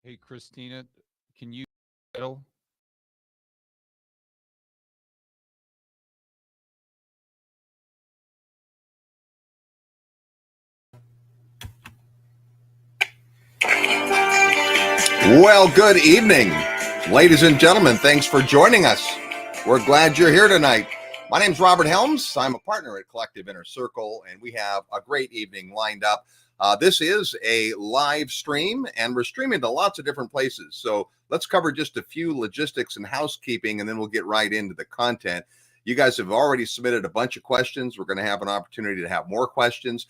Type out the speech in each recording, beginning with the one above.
Hey, Christina, can you title? Well, good evening, ladies and gentlemen. Thanks for joining us. We're glad you're here tonight. My name's Robert Helms. I'm a partner at Collective Inner Circle, and we have a great evening lined up. This is a live stream, and we're streaming to lots of different places. So let's cover just a few logistics and housekeeping, and then we'll get right into the content. You guys have already submitted a bunch of questions. We're going to have an opportunity to have more questions.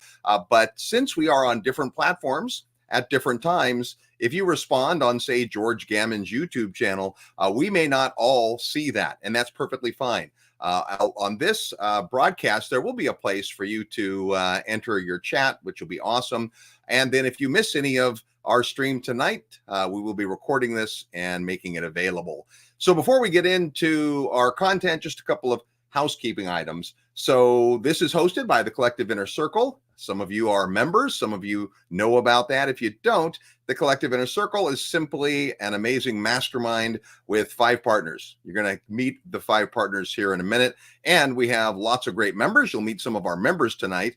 But since we are on different platforms at different times, if you respond on, say, George Gammon's YouTube channel, we may not all see that, and that's perfectly fine. On this broadcast, there will be a place for you to enter your chat, which will be awesome. And then if you miss any of our stream tonight, we will be recording this and making it available. So before we get into our content, just a couple of housekeeping items. So this is hosted by the Collective Inner Circle. Some of you are members. Some of you know about that. If you don't, the Collective Inner Circle is simply an amazing mastermind with 5 partners. You're going to meet the 5 partners here in a minute. And we have lots of great members. You'll meet some of our members tonight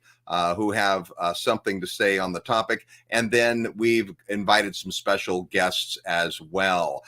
who have something to say on the topic. And then we've invited some special guests as well.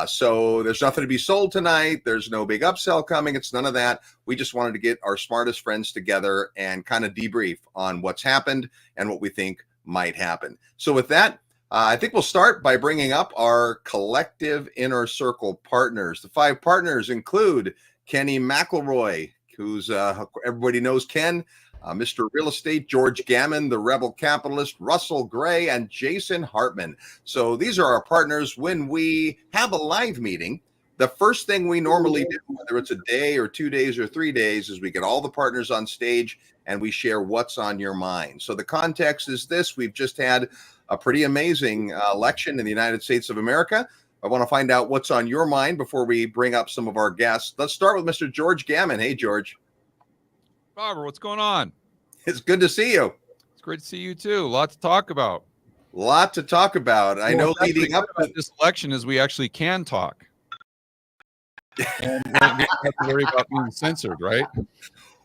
So there's nothing to be sold tonight. There's no big upsell coming. It's none of that. We just wanted to get our smartest friends together and kind of debrief on what's happened and what we think might happen. So with that, I think we'll start by bringing up our Collective Inner Circle partners. The 5 partners include Kenny McElroy, who's everybody knows Ken, Mr. Real Estate, George Gammon, the Rebel Capitalist, Russell Gray, and Jason Hartman. So these are our partners. When we have a live meeting, the first thing we normally do, whether it's a day or 2 days or 3 days, is we get all the partners on stage and we share what's on your mind. So the context is this. We've just had a pretty amazing election in the United States of America. I want to find out what's on your mind before we bring up some of our guests. Let's start with Mr. George Gammon. Hey, George. Robert, what's going on? It's good to see you. It's great to see you too. A lot to talk about. Lot to talk about. I know leading up to this election is we actually can talk. And we don't have to worry about being censored, right?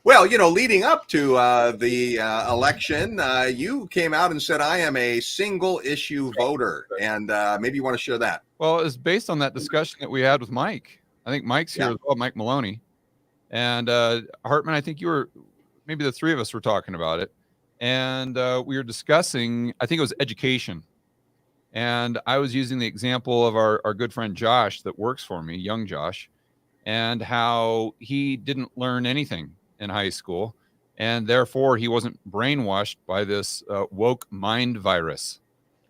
Well, you know, leading up to the election, you came out and said, I am a single issue voter. And maybe you want to share that. Well, it's based on that discussion that we had with Mike. I think Mike's here as well, Mike Maloney. And Hartman, I think you were, maybe the 3 of us were talking about it. And we were discussing, I think it was education. And I was using the example of our good friend Josh that works for me, young Josh, and how he didn't learn anything in high school. And therefore, he wasn't brainwashed by this woke mind virus,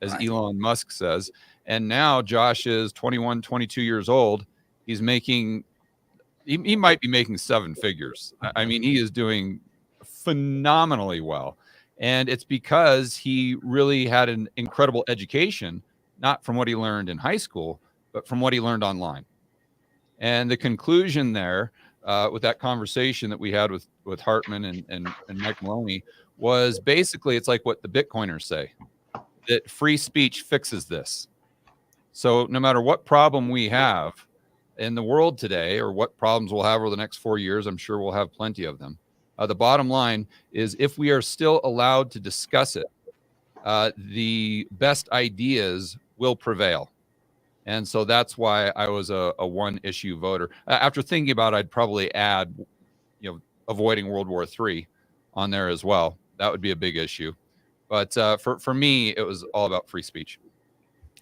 as right. Elon Musk says. And now Josh is 21, 22 years old. He's making... He might be making 7 figures. I mean, he is doing phenomenally well. And it's because he really had an incredible education, not from what he learned in high school, but from what he learned online. And the conclusion there with that conversation that we had with Hartman and Mike Maloney was basically, it's like what the Bitcoiners say, that free speech fixes this. So no matter what problem we have in the world today, or what problems we'll have over the next 4 years, I'm sure we'll have plenty of them. The bottom line is, if we are still allowed to discuss it, the best ideas will prevail. And so that's why I was a one issue voter. After thinking about it, I'd probably add, avoiding World War III on there as well. That would be a big issue. But for me, it was all about free speech.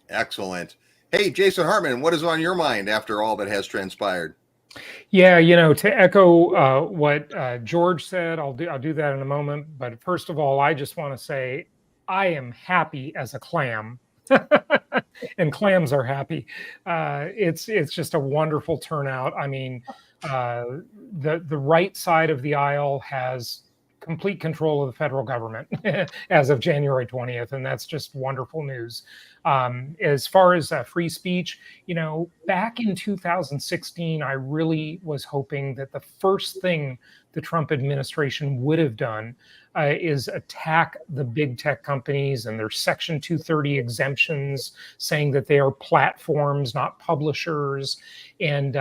Excellent. Hey, Jason Hartman, what is on your mind after all that has transpired? Yeah, to echo what George said, I'll do that in a moment. But first of all, I just want to say I am happy as a clam, and clams are happy. It's just a wonderful turnout. I mean, the right side of the aisle has complete control of the federal government as of January 20th. And that's just wonderful news. As far as free speech, back in 2016, I really was hoping that the first thing the Trump administration would have done is attack the big tech companies and their Section 230 exemptions, saying that they are platforms, not publishers. And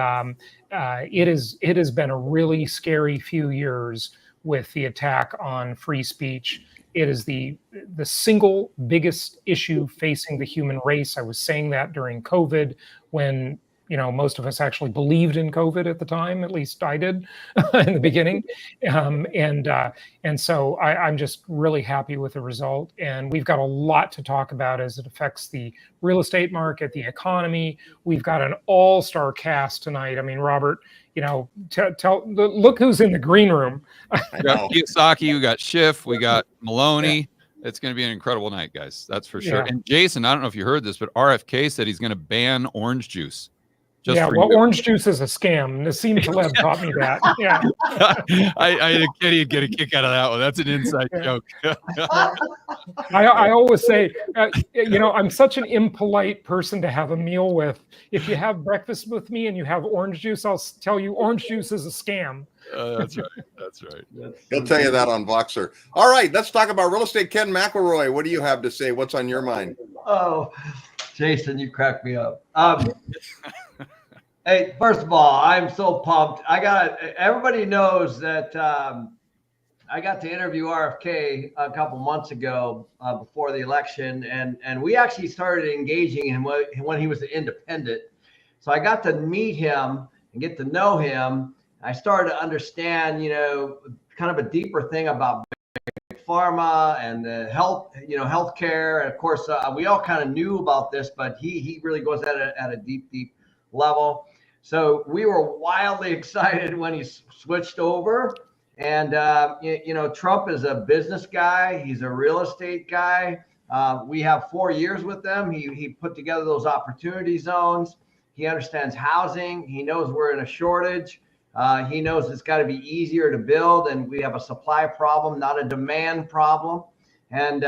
it has been a really scary few years with the attack on free speech. It is the single biggest issue facing the human race. I was saying that during COVID, when most of us actually believed in COVID at the time. At least I did in the beginning. And so I'm just really happy with the result. And we've got a lot to talk about as it affects the real estate market, the economy. We've got an all-star cast tonight. I mean, Robert, look who's in the green room. We got Kiyosaki, we got Schiff, we got Maloney. Yeah. It's going to be an incredible night, guys. That's for sure. Yeah. And Jason, I don't know if you heard this, but RFK said he's going to ban orange juice. Orange juice is a scam. Nassim Taleb taught me that. Yeah. I can't even get a kick out of that one. That's an inside joke. I always say, I'm such an impolite person to have a meal with. If you have breakfast with me and you have orange juice, I'll tell you orange juice is a scam. That's right. That's right. He'll tell you that on Voxer. All right, let's talk about real estate. Ken McElroy, what do you have to say? What's on your mind? Oh, Jason, you cracked me up. Hey, first of all, I'm so pumped. Everybody knows that I got to interview RFK a couple months ago before the election, and we actually started engaging him when he was an independent. So I got to meet him and get to know him. I started to understand, kind of a deeper thing about big pharma and the healthcare. And of course, we all kind of knew about this, but he really goes at a deep level. So we were wildly excited when he switched over. And, Trump is a business guy. He's a real estate guy. We have 4 years with them. He put together those opportunity zones. He understands housing. He knows we're in a shortage. He knows it's got to be easier to build, and we have a supply problem, not a demand problem. And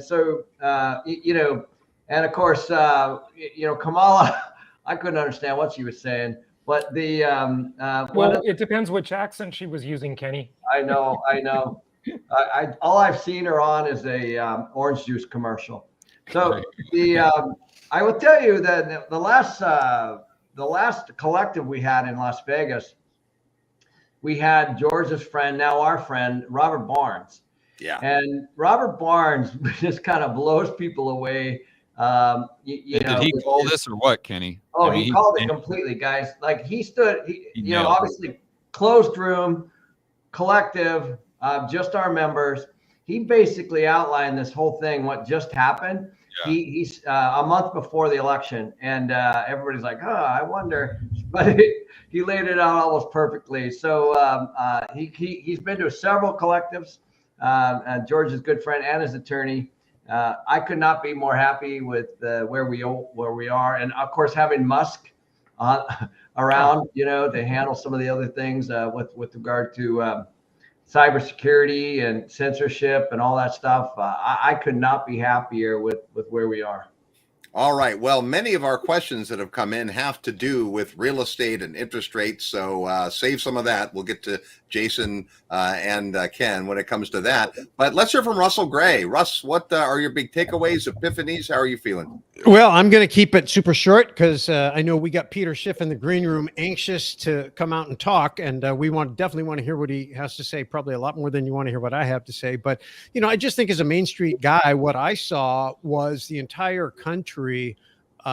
so, and of course, Kamala, I couldn't understand what she was saying, but it depends which accent she was using, Kenny. I know. All I've seen her on is a orange juice commercial. So I will tell you that the last collective we had in Las Vegas, we had George's friend, now our friend, Robert Barnes. Yeah. And Robert Barnes just kind of blows people away. Did he call this or what, Kenny? Oh, he called it completely, guys. Like he stood, obviously closed room, collective, just our members. He basically outlined this whole thing, what just happened. Yeah. He's a month before the election, and everybody's like, I wonder. But he laid it out almost perfectly. So he's been to several collectives. George's good friend and his attorney. I could not be more happy with where we are, and of course having Musk around, to handle some of the other things with regard to cybersecurity and censorship and all that stuff. I could not be happier with where we are. All right. Well, many of our questions that have come in have to do with real estate and interest rates. So save some of that. We'll get to Jason and Ken when it comes to that. But let's hear from Russell Gray. Russ, what are your big takeaways, epiphanies? How are you feeling? Well, I'm going to keep it super short because I know we got Peter Schiff in the green room anxious to come out and talk. And we definitely want to hear what he has to say, probably a lot more than you want to hear what I have to say. But, I just think as a Main Street guy, what I saw was the entire country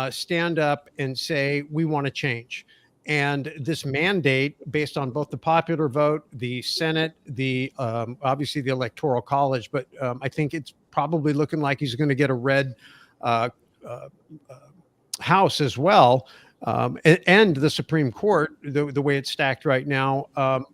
stand up and say, we want to change. And this mandate, based on both the popular vote, the Senate, the obviously the Electoral College, but I think it's probably looking like he's going to get a red House as well. And the Supreme Court, the way it's stacked right now,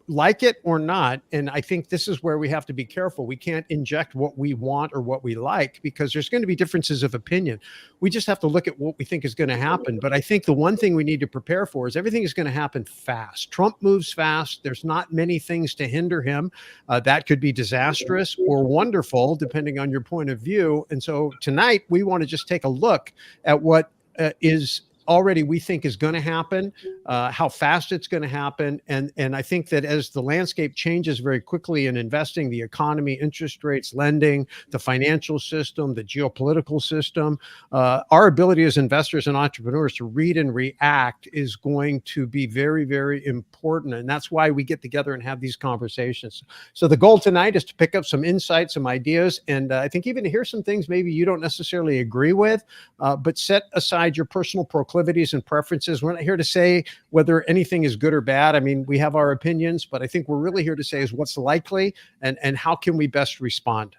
like it or not. And I think this is where we have to be careful. We can't inject what we want or what we like because there's going to be differences of opinion. We just have to look at what we think is going to happen. But I think the one thing we need to prepare for is everything is going to happen fast. Trump moves fast. There's not many things to hinder him. That could be disastrous or wonderful, depending on your point of view. And so tonight we want to just take a look at what is already we think is going to happen, how fast it's going to happen. And I think that as the landscape changes very quickly in investing, the economy, interest rates, lending, the financial system, the geopolitical system, our ability as investors and entrepreneurs to read and react is going to be very, very important. And that's why we get together and have these conversations. So the goal tonight is to pick up some insights, some ideas, and I think even to hear some things maybe you don't necessarily agree with, but set aside your personal proclivities and preferences. We're not here to say whether anything is good or bad. I mean, we have our opinions, but I think we're really here to say is what's likely and how can we best respond.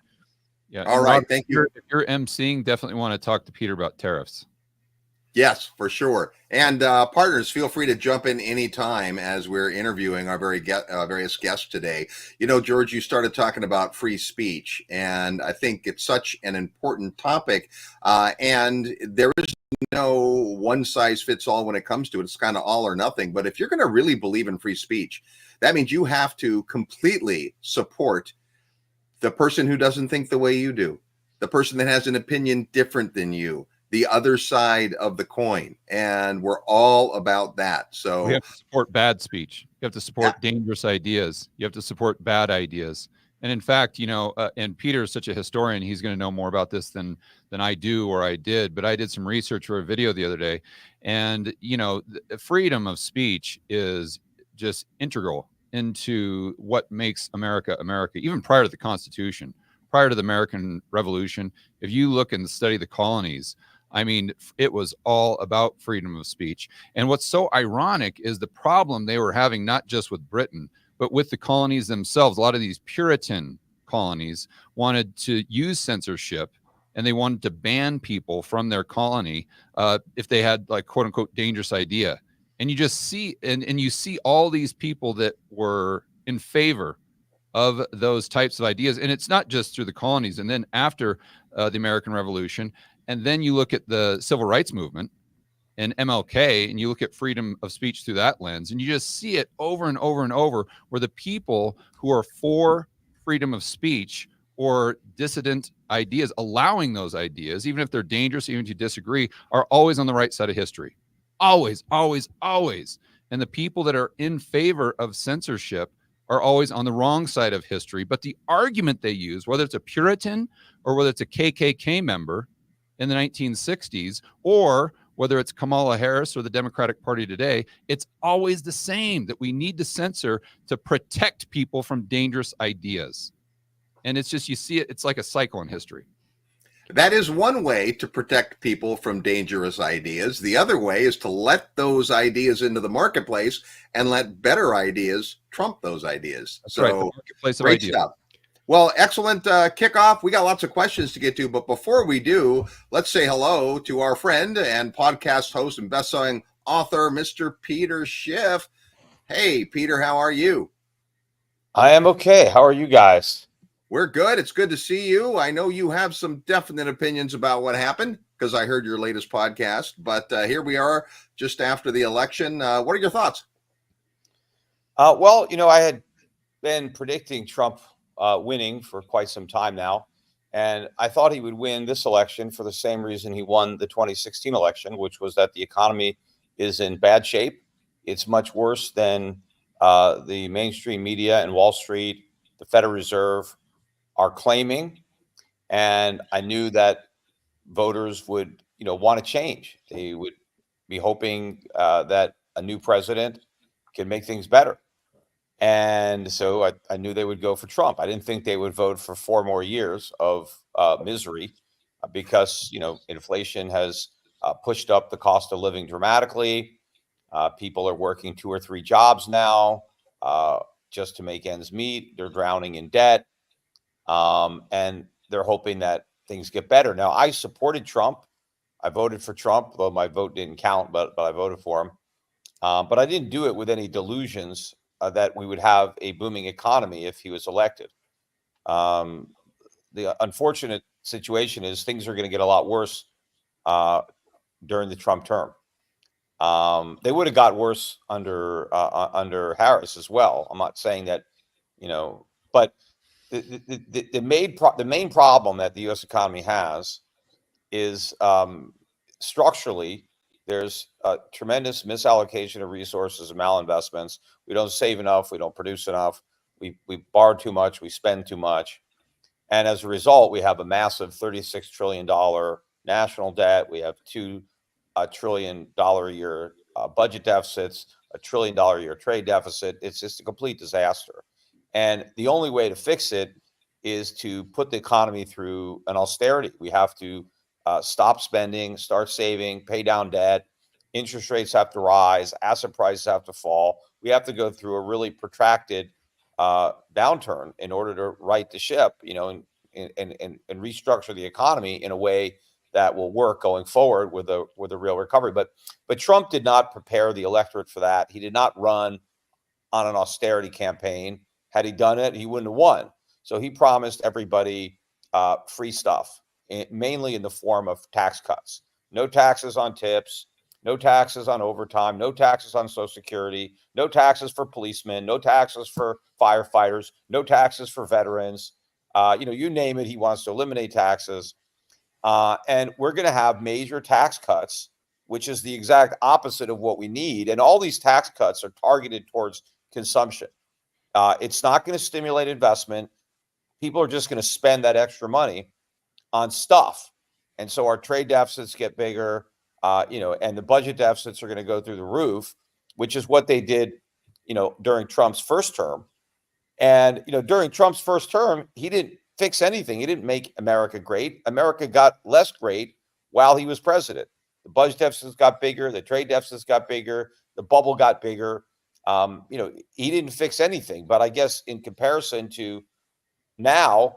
Yeah. All right. Rob, Thank you. If you're emceeing, definitely want to talk to Peter about tariffs. Yes, for sure. And partners, feel free to jump in anytime as we're interviewing our various guests today. You know, George, you started talking about free speech, and I think it's such an important topic. And there is no one size fits all when it comes to it. It's kind of all or nothing. But if you're going to really believe in free speech, that means you have to completely support the person who doesn't think the way you do, the person that has an opinion different than you, the other side of the coin, and we're all about that. So we have to support bad speech. You have to support dangerous ideas. You have to support bad ideas. And in fact, you know, and Peter is such a historian, he's going to know more about this than I do or I did. But I did some research for a video the other day, and you know, the freedom of speech is just integral into what makes America America, even prior to the Constitution, prior to the American Revolution. If you look and study the colonies, I mean, it was all about freedom of speech. And what's so ironic is the problem they were having, not just with Britain, but with the colonies themselves. A lot of these Puritan colonies wanted to use censorship, and they wanted to ban people from their colony if they had, like, quote unquote, dangerous idea. And you just see, and you see all these people that were in favor of those types of ideas. And it's not just through the colonies. And then after the American Revolution, and then you look at the civil rights movement and MLK, and you look at freedom of speech through that lens, and you just see it over and over and over, where the people who are for freedom of speech or dissident ideas, allowing those ideas, even if they're dangerous, even if you disagree, are always on the right side of history. Always, always, always. And the people that are in favor of censorship are always on the wrong side of history. But the argument they use, whether it's a Puritan or whether it's a KKK member in the 1960s, or whether it's Kamala Harris or the Democratic Party today, it's always the same, that we need to censor to protect people from dangerous ideas. And it's just, you see it, it's like a cycle in history. that is one way to protect people from dangerous ideas. The other way is to let those ideas into the marketplace and let better ideas trump those ideas. That's so right, the marketplace of great ideas. stuff. Well, excellent kickoff. We got lots of questions to get to, but before we do, let's say hello to our friend and podcast host and best-selling author, Mr. Peter Schiff. Hey, Peter, how are you? I am okay. How are you guys? We're good. It's good to see you. I know you have some definite opinions about what happened because I heard your latest podcast, but here we are just after the election. What are your thoughts? Well, you know, I had been predicting Trump winning for quite some time now, and I thought he would win this election for the same reason he won the 2016 election, which was that the economy is in bad shape. It's much worse than the mainstream media and Wall Street, the Federal Reserve are claiming. And I knew that voters would, you know, want to change. They would be hoping that a new president can make things better. And so I knew they would go for Trump. I didn't think they would vote for 4 more years of misery because, you know, inflation has pushed up the cost of living dramatically. People are working 2 or 3 jobs now just to make ends meet. They're drowning in debt. And they're hoping that things get better. Now, I supported Trump. I voted for Trump, though my vote didn't count, but I voted for him. But I didn't do it with any delusions that we would have a booming economy if he was elected. The unfortunate situation is things are going to get a lot worse during the Trump term. They would have got worse under Harris as well. I'm not saying that, you know, but the main problem that the U.S. economy has is structurally there's a tremendous misallocation of resources and malinvestments. We don't save enough. We don't produce enough. We borrow too much. We spend too much. And as a result, we have a massive $36 trillion national debt. We have $2 trillion a year budget deficits, $1 trillion a year trade deficit. It's just a complete disaster. And the only way to fix it is to put the economy through an austerity. We have to stop spending, start saving, pay down debt. Interest rates have to rise. Asset prices have to fall. We have to go through a really protracted downturn in order to right the ship, and restructure the economy in a way that will work going forward with a real recovery. But Trump did not prepare the electorate for that. He did not run on an austerity campaign. Had he done it, he wouldn't have won. So he promised everybody free stuff, mainly in the form of tax cuts. No taxes on tips, no taxes on overtime, no taxes on Social Security, no taxes for policemen, no taxes for firefighters, no taxes for veterans. You name it, he wants to eliminate taxes. And we're going to have major tax cuts, which is the exact opposite of what we need. And all these tax cuts are targeted towards consumption. It's not going to stimulate investment. People are just going to spend that extra money on stuff. And so our trade deficits get bigger, and the budget deficits are going to go through the roof, which is what they did, during Trump's first term. And, during Trump's first term, he didn't fix anything. He didn't make America great. America got less great while he was president. The budget deficits got bigger. The trade deficits got bigger. The bubble got bigger. He didn't fix anything. But I guess in comparison to now,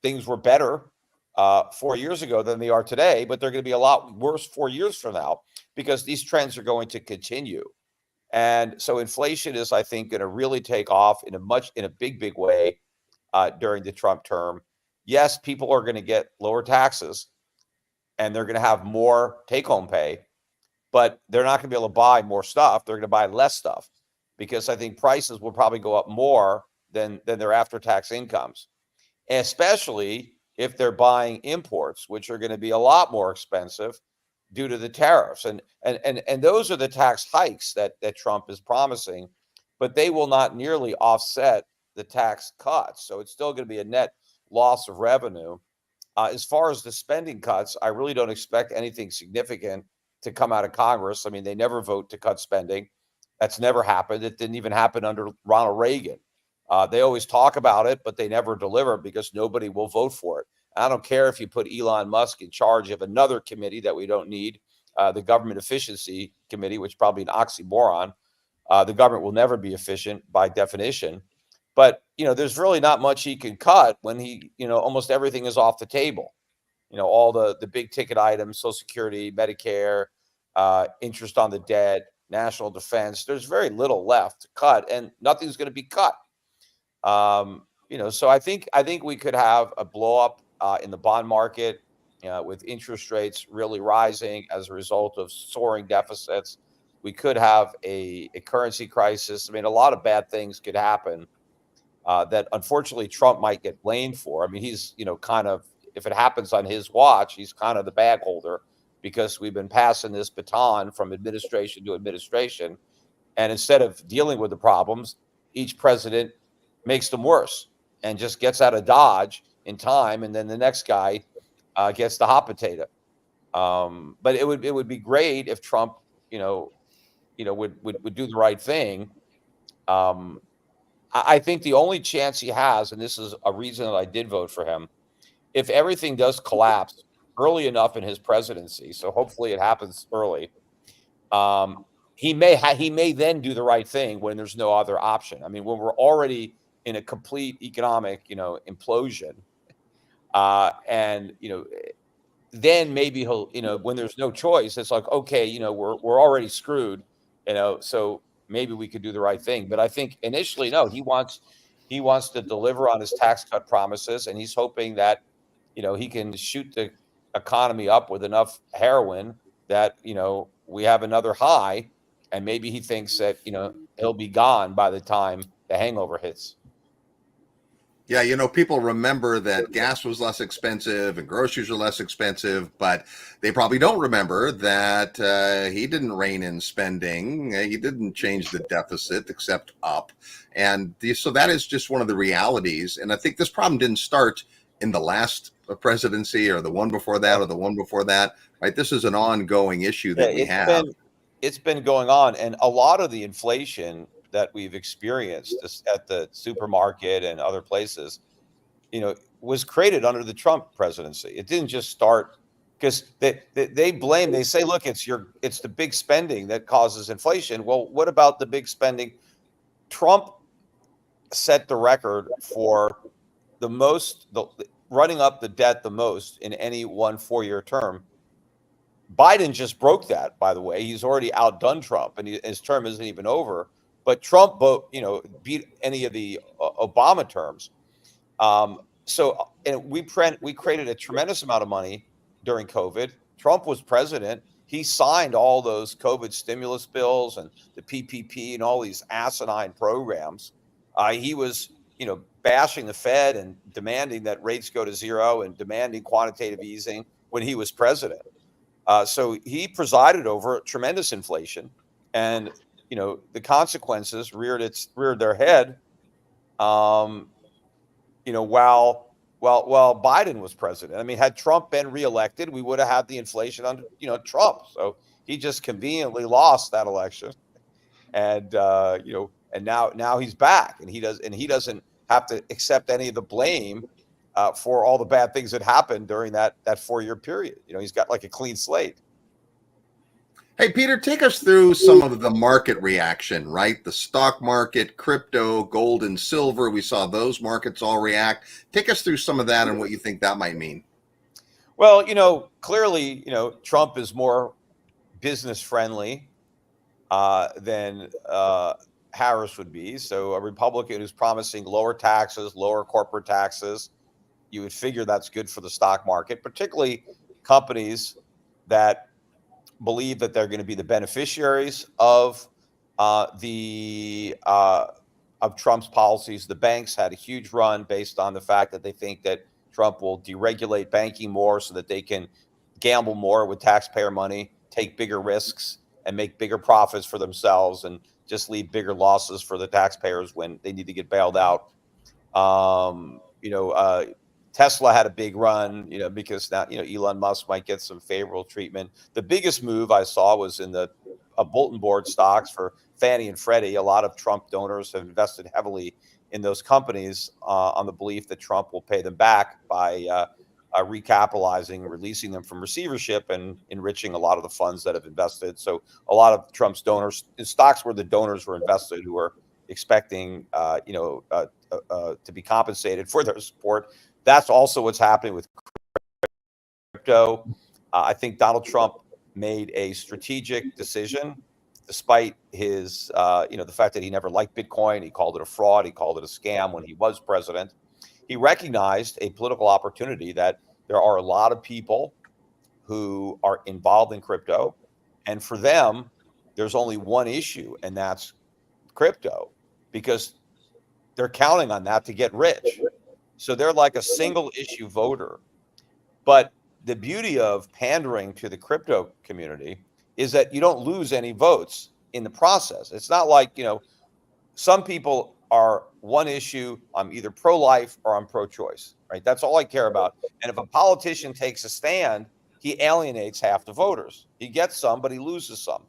things were better 4 years ago than they are today, but they're going to be a lot worse 4 years from now because these trends are going to continue. And so inflation is, I think, going to really take off in a big way during the Trump term. Yes, people are going to get lower taxes and they're going to have more take-home pay, but they're not going to be able to buy more stuff. They're going to buy less stuff because I think prices will probably go up more than their after-tax incomes, especially if they're buying imports, which are going to be a lot more expensive due to the tariffs. And those are the tax hikes that Trump is promising, but they will not nearly offset the tax cuts. So it's still going to be a net loss of revenue. As far as the spending cuts, I really don't expect anything significant to come out of Congress. I mean, they never vote to cut spending. That's never happened. It didn't even happen under Ronald Reagan. They always talk about it, but they never deliver because nobody will vote for it. I don't care if you put Elon Musk in charge of another committee that we don't need, the Government Efficiency Committee, which is probably an oxymoron. The government will never be efficient by definition. But, there's really not much he can cut when almost everything is off the table. All the big ticket items, Social Security, Medicare, interest on the debt, national defense. There's very little left to cut and nothing's going to be cut. So I think we could have a blow up in the bond market with interest rates really rising as a result of soaring deficits. We could have a currency crisis. I mean, a lot of bad things could happen that unfortunately Trump might get blamed for. I mean, he's, kind of, if it happens on his watch, he's kind of the bag holder because we've been passing this baton from administration to administration. And instead of dealing with the problems, each president makes them worse and just gets out of Dodge in time. And then the next guy gets the hot potato. But it would be great if Trump, would do the right thing. I think the only chance he has, and this is a reason that I did vote for him, if everything does collapse early enough in his presidency, so hopefully it happens early, he may then do the right thing when there's no other option. I mean, when we're already in a complete economic, implosion, and then maybe he'll, when there's no choice, it's like, okay, we're already screwed, so maybe we could do the right thing. But I think initially, no, he wants to deliver on his tax cut promises, and he's hoping that, he can shoot the economy up with enough heroin that, we have another high, and maybe he thinks that, he'll be gone by the time the hangover hits. Yeah, people remember that gas was less expensive and groceries are less expensive, but they probably don't remember that he didn't rein in spending. He didn't change the deficit except up. And so that is just one of the realities. And I think this problem didn't start in the last presidency or the one before that or the one before that, right? This is an ongoing issue that we have. It's been going on. And a lot of the inflation that we've experienced at the supermarket and other places, was created under the Trump presidency. It didn't just start because they say, look, it's the big spending that causes inflation. Well, what about the big spending? Trump set the record for running up the debt the most in any one 4-year term. Biden just broke that, by the way. He's already outdone Trump, and his term isn't even over. But Trump, beat any of the Obama terms. And we created a tremendous amount of money during COVID. Trump was president. He signed all those COVID stimulus bills and the PPP and all these asinine programs. He was, bashing the Fed and demanding that rates go to zero and demanding quantitative easing when he was president. So he presided over tremendous inflation, and the consequences reared their head. While Biden was president. I mean, had Trump been reelected, we would have had the inflation under Trump. So he just conveniently lost that election, and and now he's back, and he doesn't have to accept any of the blame for all the bad things that happened during that 4-year period. He's got like a clean slate. Hey, Peter, take us through some of the market reaction, right? The stock market, crypto, gold and silver. We saw those markets all react. Take us through some of that and what you think that might mean. Well, clearly, Trump is more business friendly than Harris would be. So a Republican who's promising lower taxes, lower corporate taxes, you would figure that's good for the stock market, particularly companies that believe that they're going to be the beneficiaries of Trump's policies. The banks had a huge run based on the fact that they think that Trump will deregulate banking more so that they can gamble more with taxpayer money, take bigger risks, and make bigger profits for themselves, and just leave bigger losses for the taxpayers when they need to get bailed out. Tesla had a big run, because now, Elon Musk might get some favorable treatment. The biggest move I saw was in the bulletin board stocks for Fannie and Freddie. A lot of Trump donors have invested heavily in those companies on the belief that Trump will pay them back by recapitalizing, releasing them from receivership, and enriching a lot of the funds that have invested. So a lot of Trump's donors, stocks where the donors were invested, who were expecting, to be compensated for their support. That's also what's happening with crypto. I think Donald Trump made a strategic decision, despite his, the fact that he never liked Bitcoin. He called it a fraud. He called it a scam when he was president. He recognized a political opportunity that there are a lot of people who are involved in crypto, and for them, there's only one issue, and that's crypto, because they're counting on that to get rich. So they're like a single issue voter. But the beauty of pandering to the crypto community is that you don't lose any votes in the process. It's not like, some people are one issue. I'm either pro-life or I'm pro-choice, right? That's all I care about. And if a politician takes a stand, he alienates half the voters. He gets some, but he loses some.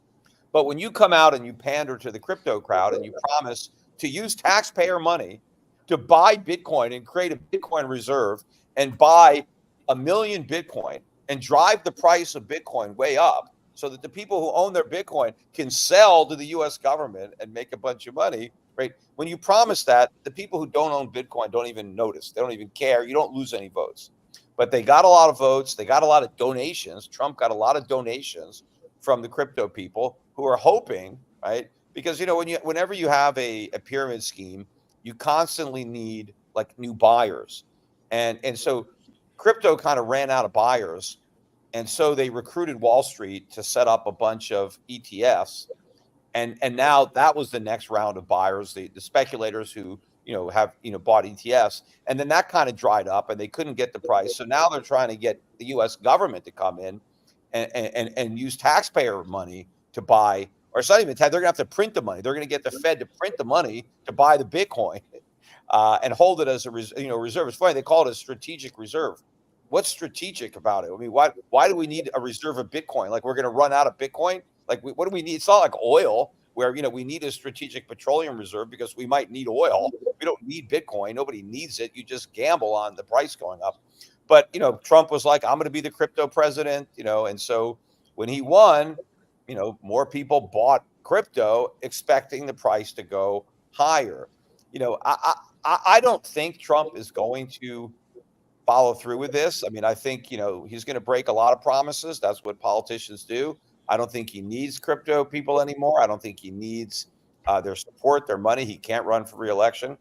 But when you come out and you pander to the crypto crowd and you promise to use taxpayer money to buy Bitcoin and create a Bitcoin reserve and buy 1 million Bitcoin and drive the price of Bitcoin way up so that the people who own their Bitcoin can sell to the US government and make a bunch of money, right? When you promise that, the people who don't own Bitcoin don't even notice. They don't even care. You don't lose any votes. But they got a lot of votes. They got a lot of donations. Trump got a lot of donations from the crypto people who are hoping, right? Because, whenever you have a pyramid scheme, you constantly need like new buyers. And so crypto kind of ran out of buyers. And so they recruited Wall Street to set up a bunch of ETFs. And now that was the next round of buyers, the speculators who bought ETFs, and then that kind of dried up, and they couldn't get the price. So now they're trying to get the U.S. government to come in and use taxpayer money to buy, or it's not even they're going to have to print the money. They're going to get the Fed to print the money to buy the Bitcoin and hold it as a reserve. It's funny, they call it a strategic reserve. What's strategic about it? I mean, why do we need a reserve of Bitcoin? Like, we're going to run out of Bitcoin? Like, what do we need? It's not like oil, where we need a strategic petroleum reserve because we might need oil. We don't need Bitcoin. Nobody needs it. You just gamble on the price going up. But Trump was like, I'm going to be the crypto president, and so when he won, more people bought crypto expecting the price to go higher. I don't think Trump is going to follow through with this. I mean, I think, he's going to break a lot of promises. That's what politicians do. I don't think he needs crypto people anymore. I don't think he needs their support, their money. He can't run for re-election.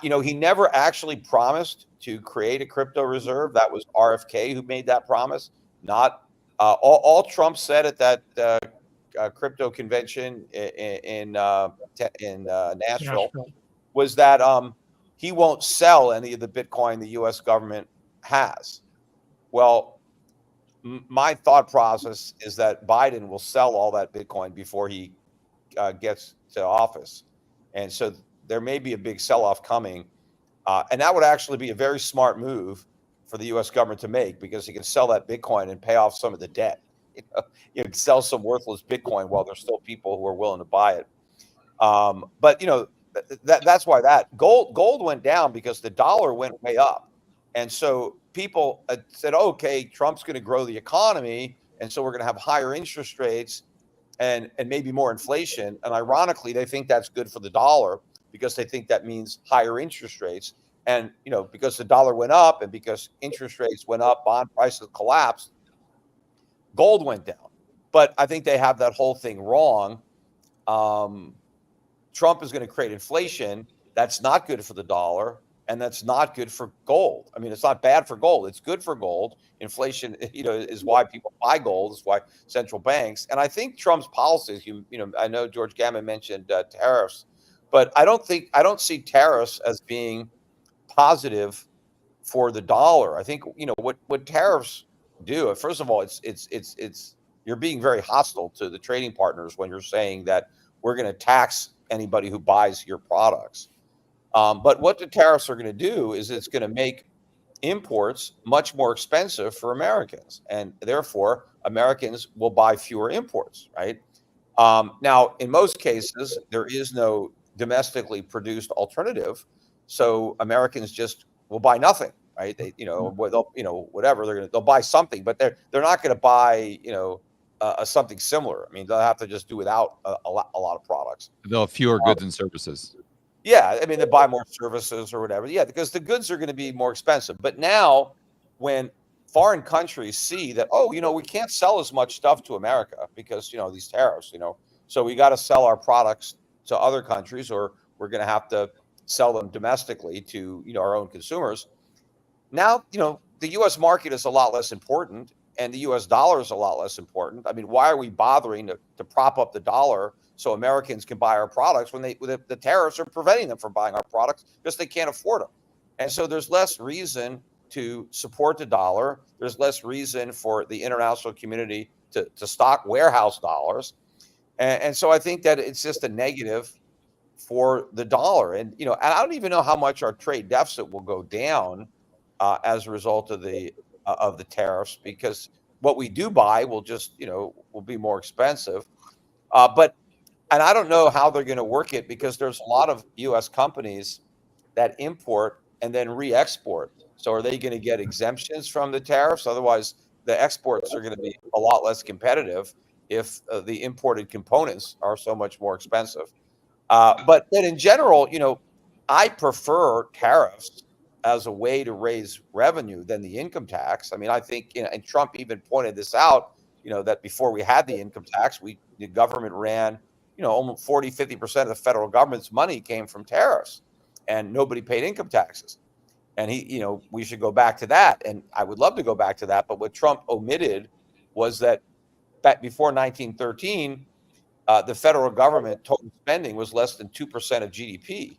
He never actually promised to create a crypto reserve. That was RFK who made that promise. Not all Trump said at that crypto convention in Nashville was that he won't sell any of the Bitcoin the U.S. government has. Well, my thought process is that Biden will sell all that Bitcoin before he gets to office. And so there may be a big sell-off coming. And that would actually be a very smart move for the U.S. government to make, because he can sell that Bitcoin and pay off some of the debt. Sell some worthless Bitcoin while there's still people who are willing to buy it. But that's why that gold went down, because the dollar went way up. And so people said, okay, Trump's going to grow the economy, and so we're going to have higher interest rates and maybe more inflation. And ironically, they think that's good for the dollar, because they think that means higher interest rates. And, because the dollar went up and because interest rates went up, bond prices collapsed, gold went down. But I think they have that whole thing wrong. Trump is going to create inflation. That's not good for the dollar, and that's not good for gold. I mean, it's not bad for gold. It's good for gold. Inflation, is why people buy gold. It's why central banks. And I think Trump's policies, I know George Gammon mentioned tariffs, but I don't see tariffs as being positive for the dollar. I think, what tariffs do, first of all, it's you're being very hostile to the trading partners when you're saying that we're going to tax anybody who buys your products. But what the tariffs are going to do is it's going to make imports much more expensive for Americans, and therefore Americans will buy fewer imports, right? Now, in most cases, there is no domestically produced alternative, so Americans just will buy nothing, right? They, whatever they'll buy something, but they're not going to buy, something similar. I mean, they'll have to just do without a lot of products. They'll have fewer goods and services. Yeah, I mean, they buy more services or whatever. Yeah, because the goods are going to be more expensive. But now, when foreign countries see that, we can't sell as much stuff to America because, these tariffs, so we got to sell our products to other countries, or we're going to have to sell them domestically to, our own consumers. Now, the U.S. market is a lot less important, and the U.S. dollar is a lot less important. I mean, why are we bothering to prop up the dollar so Americans can buy our products when the tariffs are preventing them from buying our products because they can't afford them? And so there's less reason to support the dollar. There's less reason for the international community to stock warehouse dollars. And so I think that it's just a negative for the dollar. And, I don't even know how much our trade deficit will go down as a result of the tariffs, because what we do buy will just, will be more expensive. And I don't know how they're going to work it, because there's a lot of U.S. companies that import and then re-export. So are they going to get exemptions from the tariffs? Otherwise, the exports are going to be a lot less competitive if the imported components are so much more expensive. But then in general, I prefer tariffs as a way to raise revenue than the income tax. I mean, I think, and Trump even pointed this out, that before we had the income tax, the government ran, almost 40-50% of the federal government's money came from tariffs, and nobody paid income taxes. And we should go back to that. And I would love to go back to that. But what Trump omitted was that back before 1913, the federal government total spending was less than 2% of GDP.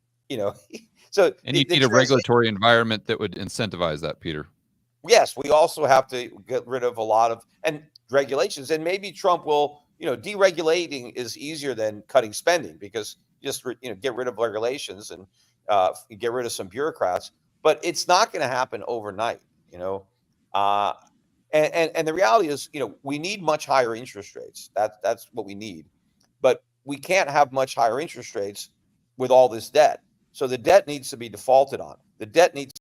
you know. So And you need a regulatory environment that would incentivize that, Peter. Yes, we also have to get rid of a lot of regulations, and maybe Trump will, deregulating is easier than cutting spending, because just get rid of regulations and get rid of some bureaucrats, but it's not going to happen overnight, and the reality is, we need much higher interest rates. That's what we need, but we can't have much higher interest rates with all this debt. So the debt needs to be defaulted on. The debt needs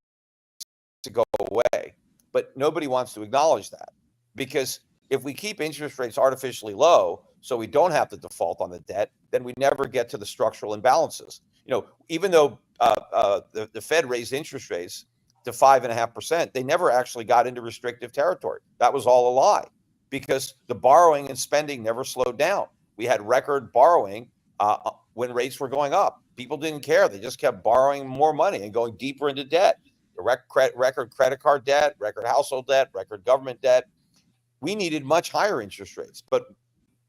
to go away. But nobody wants to acknowledge that, because if we keep interest rates artificially low, so we don't have to default on the debt, then we never get to the structural imbalances. Even though the Fed raised interest rates to 5.5%, they never actually got into restrictive territory. That was all a lie, because the borrowing and spending never slowed down. We had record borrowing when rates were going up. People didn't care. They just kept borrowing more money and going deeper into debt. Record credit card debt, record household debt, record government debt. We needed much higher interest rates. But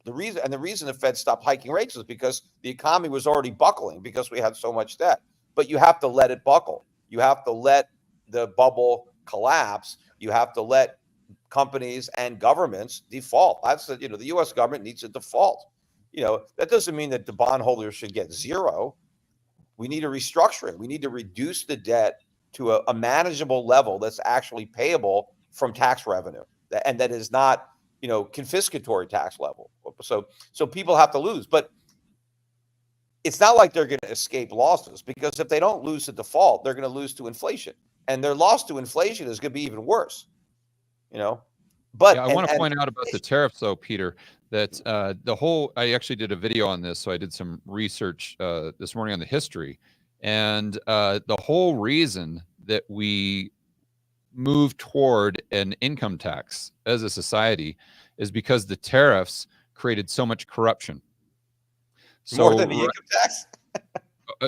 the reason the Fed stopped hiking rates was because the economy was already buckling, because we had so much debt. But you have to let it buckle. You have to let the bubble collapse. You have to let companies and governments default. That's the U.S. government needs to default. That doesn't mean that the bondholders should get zero. We need a restructuring. We need to reduce the debt to a manageable level that's actually payable from tax revenue, and that is not, confiscatory tax level. So people have to lose, but it's not like they're going to escape losses, because if they don't lose to default, they're going to lose to inflation, and their loss to inflation is going to be even worse. But I want to point out about the tariffs, though, Peter, that I actually did a video on this, so I did some research this morning on the history. And the whole reason that we move toward an income tax as a society is because the tariffs created so much corruption. So, more than the income tax?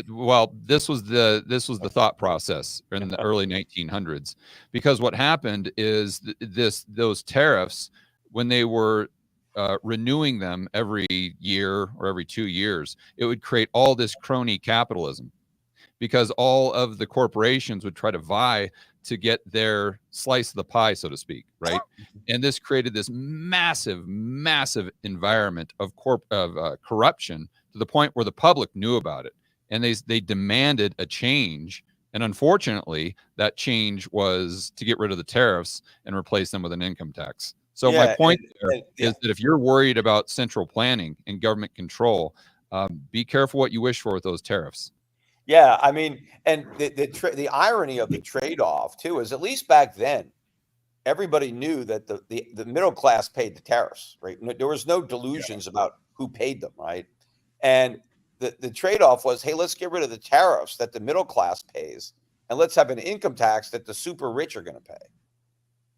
Well, this was the thought process in the early 1900s, because what happened is those tariffs, when they were renewing them every year or every 2 years, it would create all this crony capitalism, because all of the corporations would try to vie to get their slice of the pie, so to speak, right? And this created this massive environment of corruption, to the point where the public knew about it, and they demanded a change. And unfortunately, that change was to get rid of the tariffs and replace them with an income tax. So my point is that if you're worried about central planning and government control, be careful what you wish for with those tariffs. Yeah, I mean, and the irony of the trade-off too is, at least back then, everybody knew that the middle class paid the tariffs, right? There was no delusions about who paid them, right? And the trade-off was, hey, let's get rid of the tariffs that the middle class pays, and let's have an income tax that the super rich are going to pay.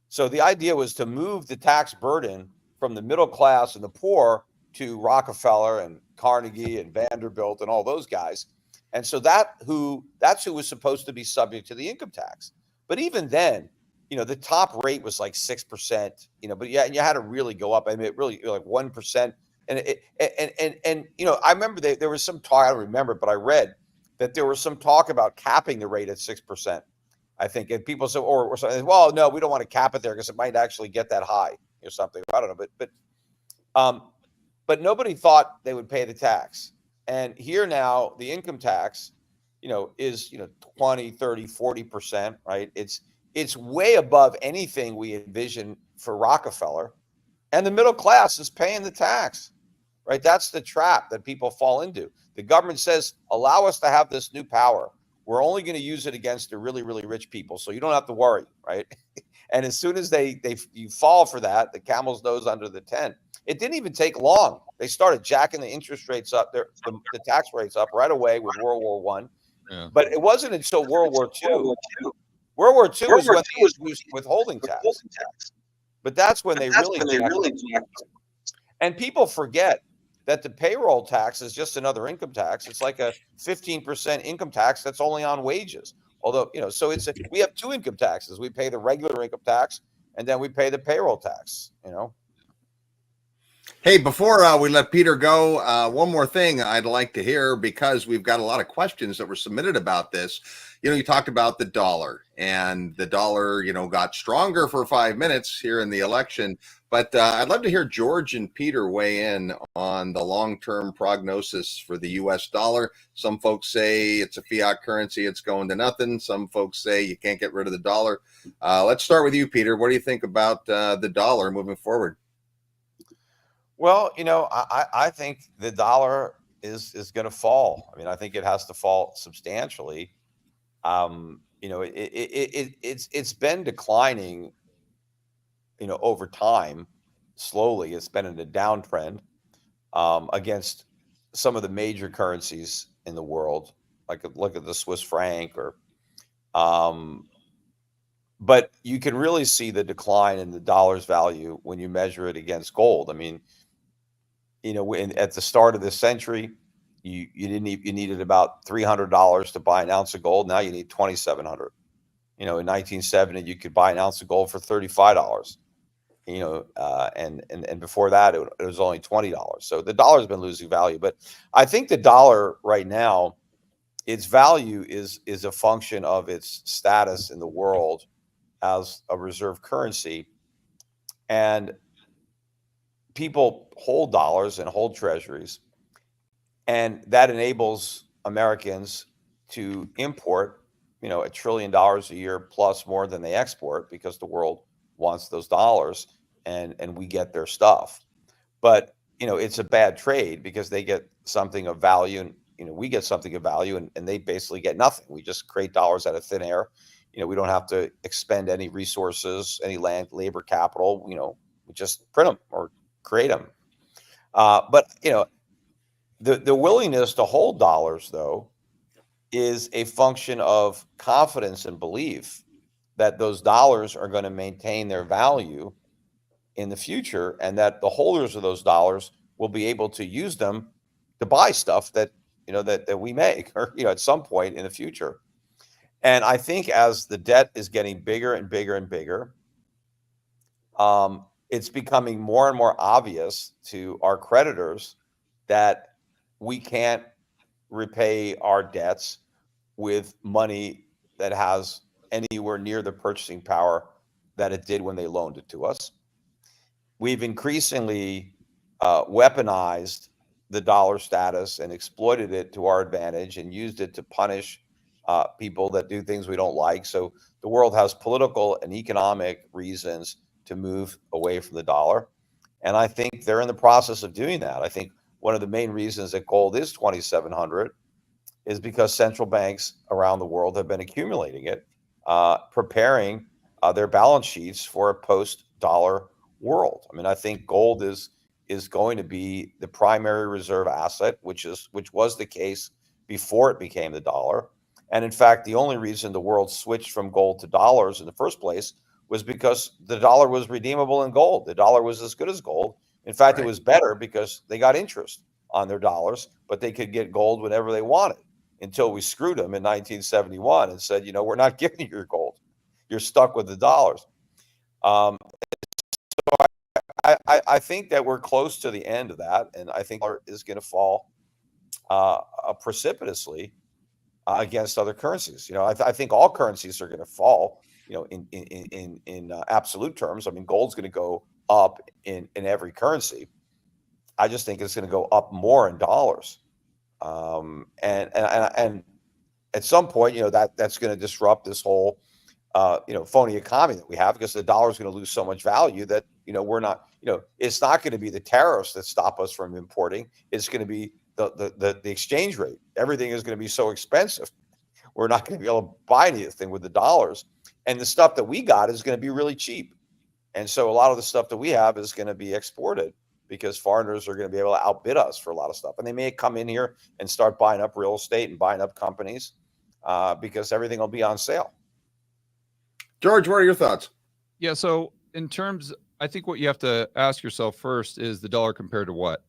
So the idea was to move the tax burden from the middle class and the poor to Rockefeller and Carnegie and Vanderbilt and all those guys. And so that's who was supposed to be subject to the income tax. But even then, the top rate was like 6%, but yeah, and you had to really go up. I mean, it really, like 1%. And I remember there was some talk, I don't remember, but I read that there was some talk about capping the rate at 6%. I think, and people said, or something, well, no, we don't want to cap it there because it might actually get that high or something. I don't know, but nobody thought they would pay the tax. And here now, the income tax, is 20, 30, 40%, right? It's way above anything we envisioned for Rockefeller, and the middle class is paying the tax, right? That's the trap that people fall into. The government says, allow us to have this new power. We're only going to use it against the really, really rich people, so you don't have to worry, right? And as soon as you fall for that, the camel's nose under the tent. It didn't even take long. They started jacking the interest rates up, the tax rates up right away with World War I. Yeah. But it wasn't until World War II. World War II was when they introduced withholding tax. But that's when they really and people forget that the payroll tax is just another income tax. It's like a 15% income tax that's only on wages. Although, so we have two income taxes. We pay the regular income tax, and then we pay the payroll tax, Hey, before we let Peter go, one more thing I'd like to hear, because we've got a lot of questions that were submitted about this. You talked about the dollar, and the dollar, got stronger for 5 minutes here in the election. But I'd love to hear George and Peter weigh in on the long-term prognosis for the U.S. dollar. Some folks say it's a fiat currency, it's going to nothing. Some folks say you can't get rid of the dollar. Let's start with you, Peter. What do you think about the dollar moving forward? Well, I think the dollar is going to fall. I mean, I think it has to fall substantially. It's been declining, over time, slowly. It's been in a downtrend against some of the major currencies in the world, like look at the Swiss franc, but you can really see the decline in the dollar's value when you measure it against gold. I mean, at the start of this century, you needed about $300 to buy an ounce of gold. Now you need 2,700. In 1970, you could buy an ounce of gold for $35. And before that, it was only $20. So the dollar's been losing value. But I think the dollar right now, its value is a function of its status in the world as a reserve currency, and people hold dollars and hold treasuries, and that enables Americans to import, $1 trillion a year plus more than they export, because the world wants those dollars, and we get their stuff. But it's a bad trade, because they get something of value, and we get something of value, and they basically get nothing. We just create dollars out of thin air. We don't have to expend any resources, any land, labor, capital. We just print them or create them. But the willingness to hold dollars, though, is a function of confidence and belief that those dollars are going to maintain their value in the future, and that the holders of those dollars will be able to use them to buy stuff that that we make, or at some point in the future. And I think as the debt is getting bigger and bigger and bigger, it's becoming more and more obvious to our creditors that we can't repay our debts with money that has anywhere near the purchasing power that it did when they loaned it to us. We've increasingly weaponized the dollar status and exploited it to our advantage, and used it to punish people that do things we don't like. So the world has political and economic reasons to move away from the dollar. And I think they're in the process of doing that. I think one of the main reasons that gold is 2,700 is because central banks around the world have been accumulating it, preparing their balance sheets for a post-dollar world. I mean, I think gold is going to be the primary reserve asset, which was the case before it became the dollar. And in fact, the only reason the world switched from gold to dollars in the first place was because the dollar was redeemable in gold. The dollar was as good as gold. In fact, It was better, because they got interest on their dollars, but they could get gold whenever they wanted, until we screwed them in 1971 and said, we're not giving you your gold. You're stuck with the dollars. So I think that we're close to the end of that, and I think it is going to fall precipitously against other currencies. I think all currencies are going to fall, in absolute terms. I mean, gold's going to go up in every currency. I just think it's going to go up more in dollars. And at some point, that's going to disrupt this whole, phony economy that we have, because the dollar is going to lose so much value that, we're not, it's not going to be the tariffs that stop us from importing. It's going to be the exchange rate. Everything is going to be so expensive. We're not going to be able to buy anything with the dollars. And the stuff that we got is going to be really cheap. And so a lot of the stuff that we have is going to be exported, because foreigners are going to be able to outbid us for a lot of stuff. And they may come in here and start buying up real estate and buying up companies because everything will be on sale. George, what are your thoughts? Yeah. So in terms, I think what you have to ask yourself first is the dollar compared to what?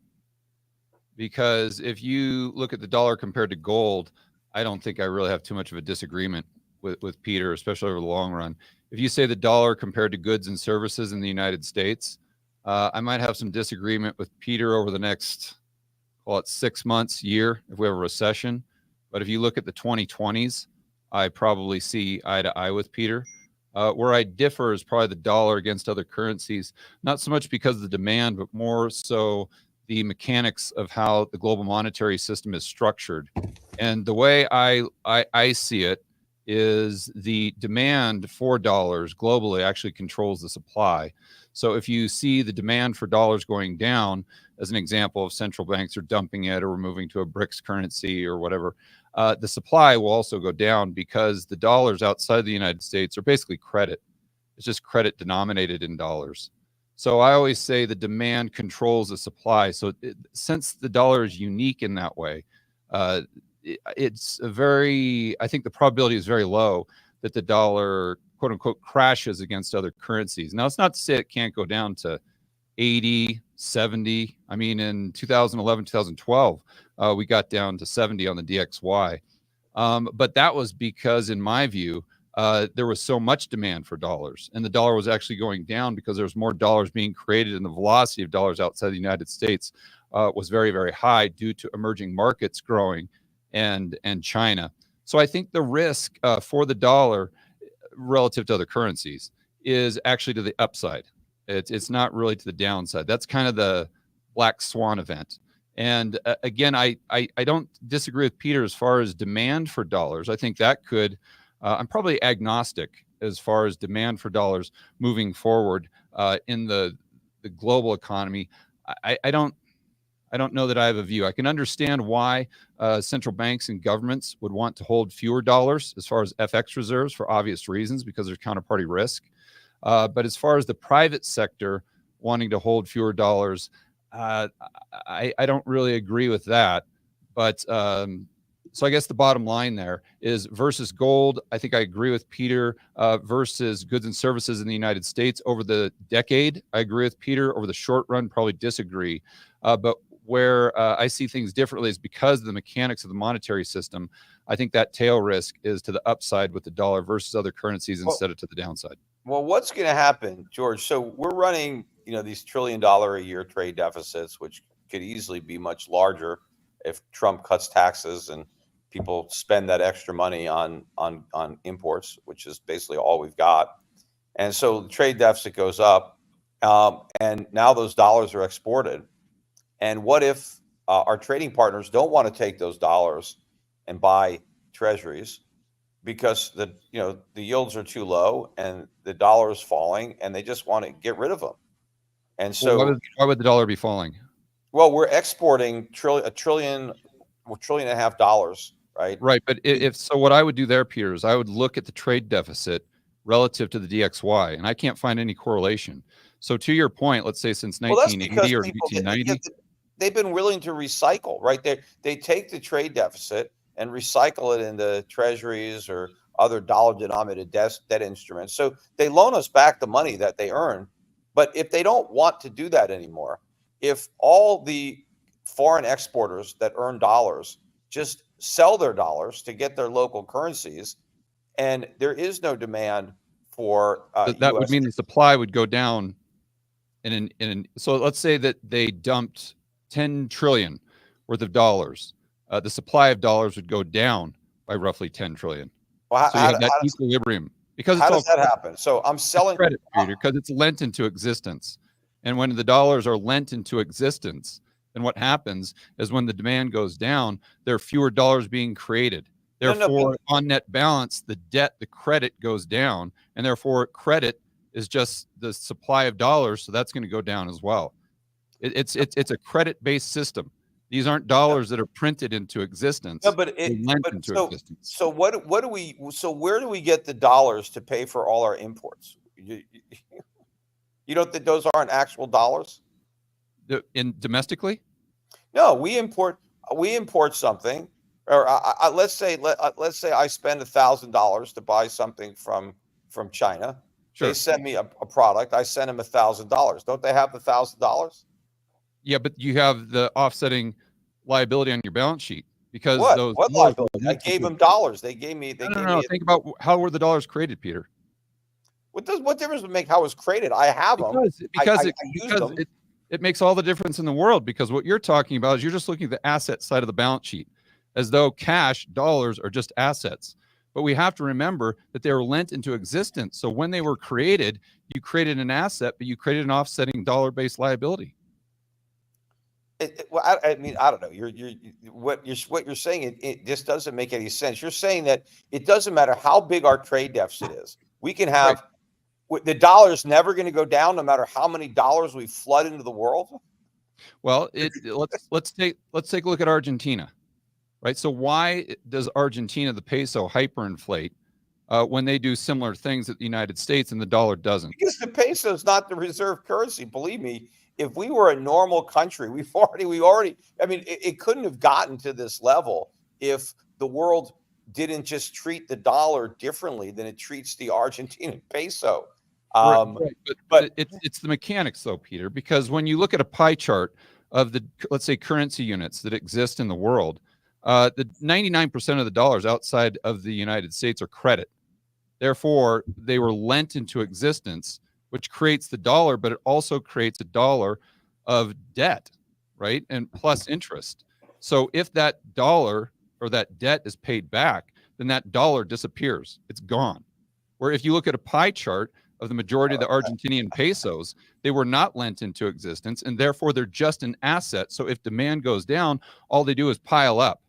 Because if you look at the dollar compared to gold, I don't think I really have too much of a disagreement with Peter, especially over the long run. If you say the dollar compared to goods and services in the United States, I might have some disagreement with Peter over the next, call it 6 months, year, if we have a recession. But if you look at the 2020s, I probably see eye to eye with Peter. Where I differ is probably the dollar against other currencies, not so much because of the demand, but more so the mechanics of how the global monetary system is structured. And the way I see it is the demand for dollars globally actually controls the supply. So if you see the demand for dollars going down, as an example of central banks are dumping it or we're moving to a BRICS currency or whatever, the supply will also go down because the dollars outside the United States are basically credit. It's just credit denominated in dollars. So I always say the demand controls the supply. So since the dollar is unique in that way, it's a very, I think the probability is very low that the dollar, quote unquote, crashes against other currencies. Now, it's not to say it can't go down to 80, 70. I mean, in 2011, 2012, we got down to 70 on the DXY. But that was because, in my view, there was so much demand for dollars, and the dollar was actually going down because there was more dollars being created, and the velocity of dollars outside the United States was very, very high due to emerging markets growing and China. So I think the risk for the dollar relative to other currencies is actually to the upside. It's not really to the downside. That's kind of the black swan event. And again, I don't disagree with Peter as far as demand for dollars. I think that could, I'm probably agnostic as far as demand for dollars moving forward in the global economy. I don't know that I have a view. I can understand why central banks and governments would want to hold fewer dollars as far as FX reserves for obvious reasons, because there's counterparty risk. But as far as the private sector wanting to hold fewer dollars, I don't really agree with that. But so I guess the bottom line there is versus gold. I think I agree with Peter versus goods and services in the United States over the decade. I agree with Peter. Over the short run, probably disagree. But where I see things differently is because of the mechanics of the monetary system. I think that tail risk is to the upside with the dollar versus other currencies instead of to the downside. Well, what's going to happen, George? So we're running, these $1 trillion a year trade deficits, which could easily be much larger if Trump cuts taxes and people spend that extra money on imports, which is basically all we've got. And so the trade deficit goes up, and now those dollars are exported. And what if our trading partners don't want to take those dollars and buy treasuries because the yields are too low and the dollar is falling, and they just want to get rid of them? And so, why would the dollar be falling? Well, we're exporting $1.5 trillion, right? Right, but if so, what I would do there, Peter, is I would look at the trade deficit relative to the DXY, and I can't find any correlation. So to your point, let's say since 1980 or 1990, they've been willing to recycle, right? They take the trade deficit and recycle it into treasuries or other dollar-denominated debt instruments. So they loan us back the money that they earn. But if they don't want to do that anymore, if all the foreign exporters that earn dollars just sell their dollars to get their local currencies, and there is no demand for that would mean the supply would go down. So let's say that they dumped 10 trillion worth of dollars. The supply of dollars would go down by roughly 10 trillion. Well, so you have that equilibrium. Because how does that happen? So I'm selling credit, Peter, because it's lent into existence. And when the dollars are lent into existence, then what happens is when the demand goes down, there are fewer dollars being created. Therefore, on net balance, the credit goes down, and therefore credit is just the supply of dollars, so that's going to go down as well. It's a credit-based system. These aren't dollars that are printed into existence. No, but existence. So where do we get the dollars to pay for all our imports? You don't think those aren't actual dollars? Domestically? No, we import something, or let's say I spend $1,000 to buy something from China. Sure. They send me a product. I send them $1,000. Don't they have the $1,000? Yeah, but you have the offsetting liability on your balance sheet because what liability? I gave them dollars. They gave me. No. Think about how were the dollars created, Peter? What difference does it make how it was created? I have them. Because I use them. it makes all the difference in the world, because what you're talking about is you're just looking at the asset side of the balance sheet as though cash, dollars are just assets. But we have to remember that they were lent into existence. So when they were created, you created an asset, but you created an offsetting dollar-based liability. Well, I mean, I don't know. What you're saying. It just doesn't make any sense. You're saying that it doesn't matter how big our trade deficit is. We can have the dollar's never going to go down, no matter how many dollars we flood into the world. Well, let's take a look at Argentina, right? So why does Argentina, the peso, hyperinflate when they do similar things at the United States and the dollar doesn't? Because the peso is not the reserve currency. Believe me. If we were a normal country, we already. I mean, it couldn't have gotten to this level if the world didn't just treat the dollar differently than it treats the Argentine peso. Right. But it's the mechanics, though, Peter. Because when you look at a pie chart of the, let's say, currency units that exist in the world, the 99% of the dollars outside of the United States are credit. Therefore, they were lent into existence, which creates the dollar, but it also creates a dollar of debt, right? And plus interest. So if that dollar or that debt is paid back, then that dollar disappears. It's gone. Where if you look at a pie chart of the majority of the Argentinian pesos, they were not lent into existence, and therefore they're just an asset. So if demand goes down, all they do is pile up.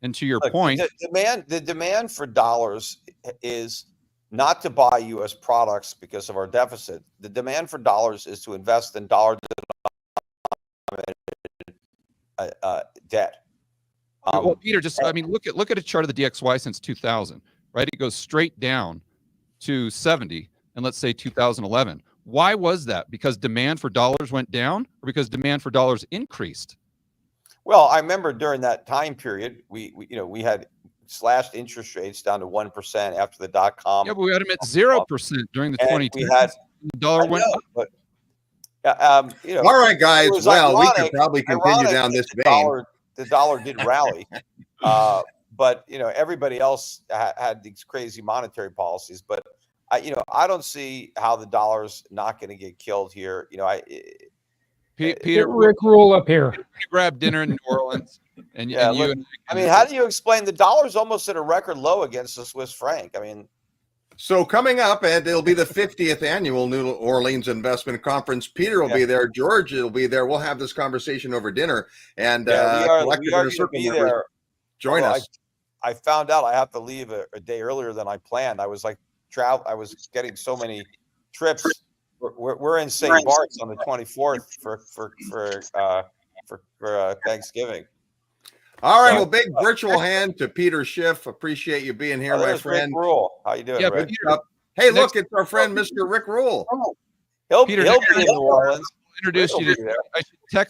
And to your point, the demand for dollars is not to buy U.S. products because of our deficit. The demand for dollars is to invest in dollar-denominated debt. Well, Peter, I mean, look at a chart of the DXY since 2000, right? It goes straight down to 70, and let's say 2011. Why was that? Because demand for dollars went down, or because demand for dollars increased? Well, I remember during that time period, we had slashed interest rates down to 1% after the .com. Yeah, but we had them at 0% during the 2010s. The dollar went up. But, all right, guys. Well, we could probably continue down this vein. The dollar did rally, but everybody else had these crazy monetary policies. But I don't see how the dollar's not going to get killed here. Peter, Rick Rule up here. You grab dinner in New Orleans, and you. I mean, how do you explain the dollar's almost at a record low against the Swiss franc? I mean, so coming up, and it'll be the 50th annual New Orleans Investment Conference. Peter will be there. George will be there. We'll have this conversation over dinner, and we are Collective Circle be there. Join us. I found out I have to leave a day earlier than I planned. I was I was getting so many trips. We're in St. Bart's on the 24th for Thanksgiving. All right. Well, big virtual hand to Peter Schiff. Appreciate you being here, my friend. Rick Rule. How you doing, Rick? Hey, look, it's our friend, Mr. Rick Rule. He'll be in New Orleans. I should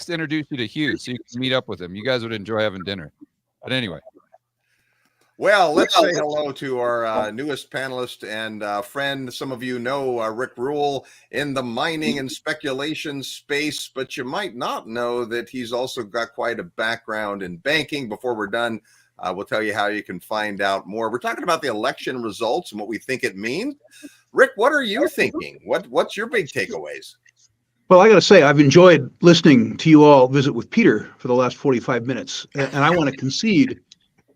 introduce you to Hugh so you can meet up with him. You guys would enjoy having dinner. But anyway. Well, let's say hello to our newest panelist and friend. Some of you know Rick Rule in the mining and speculation space, but you might not know that he's also got quite a background in banking. Before we're done, we'll tell you how you can find out more. We're talking about the election results and what we think it means. Rick, what are you thinking? What's your big takeaways? Well, I got to say, I've enjoyed listening to you all visit with Peter for the last 45 minutes, and I want to concede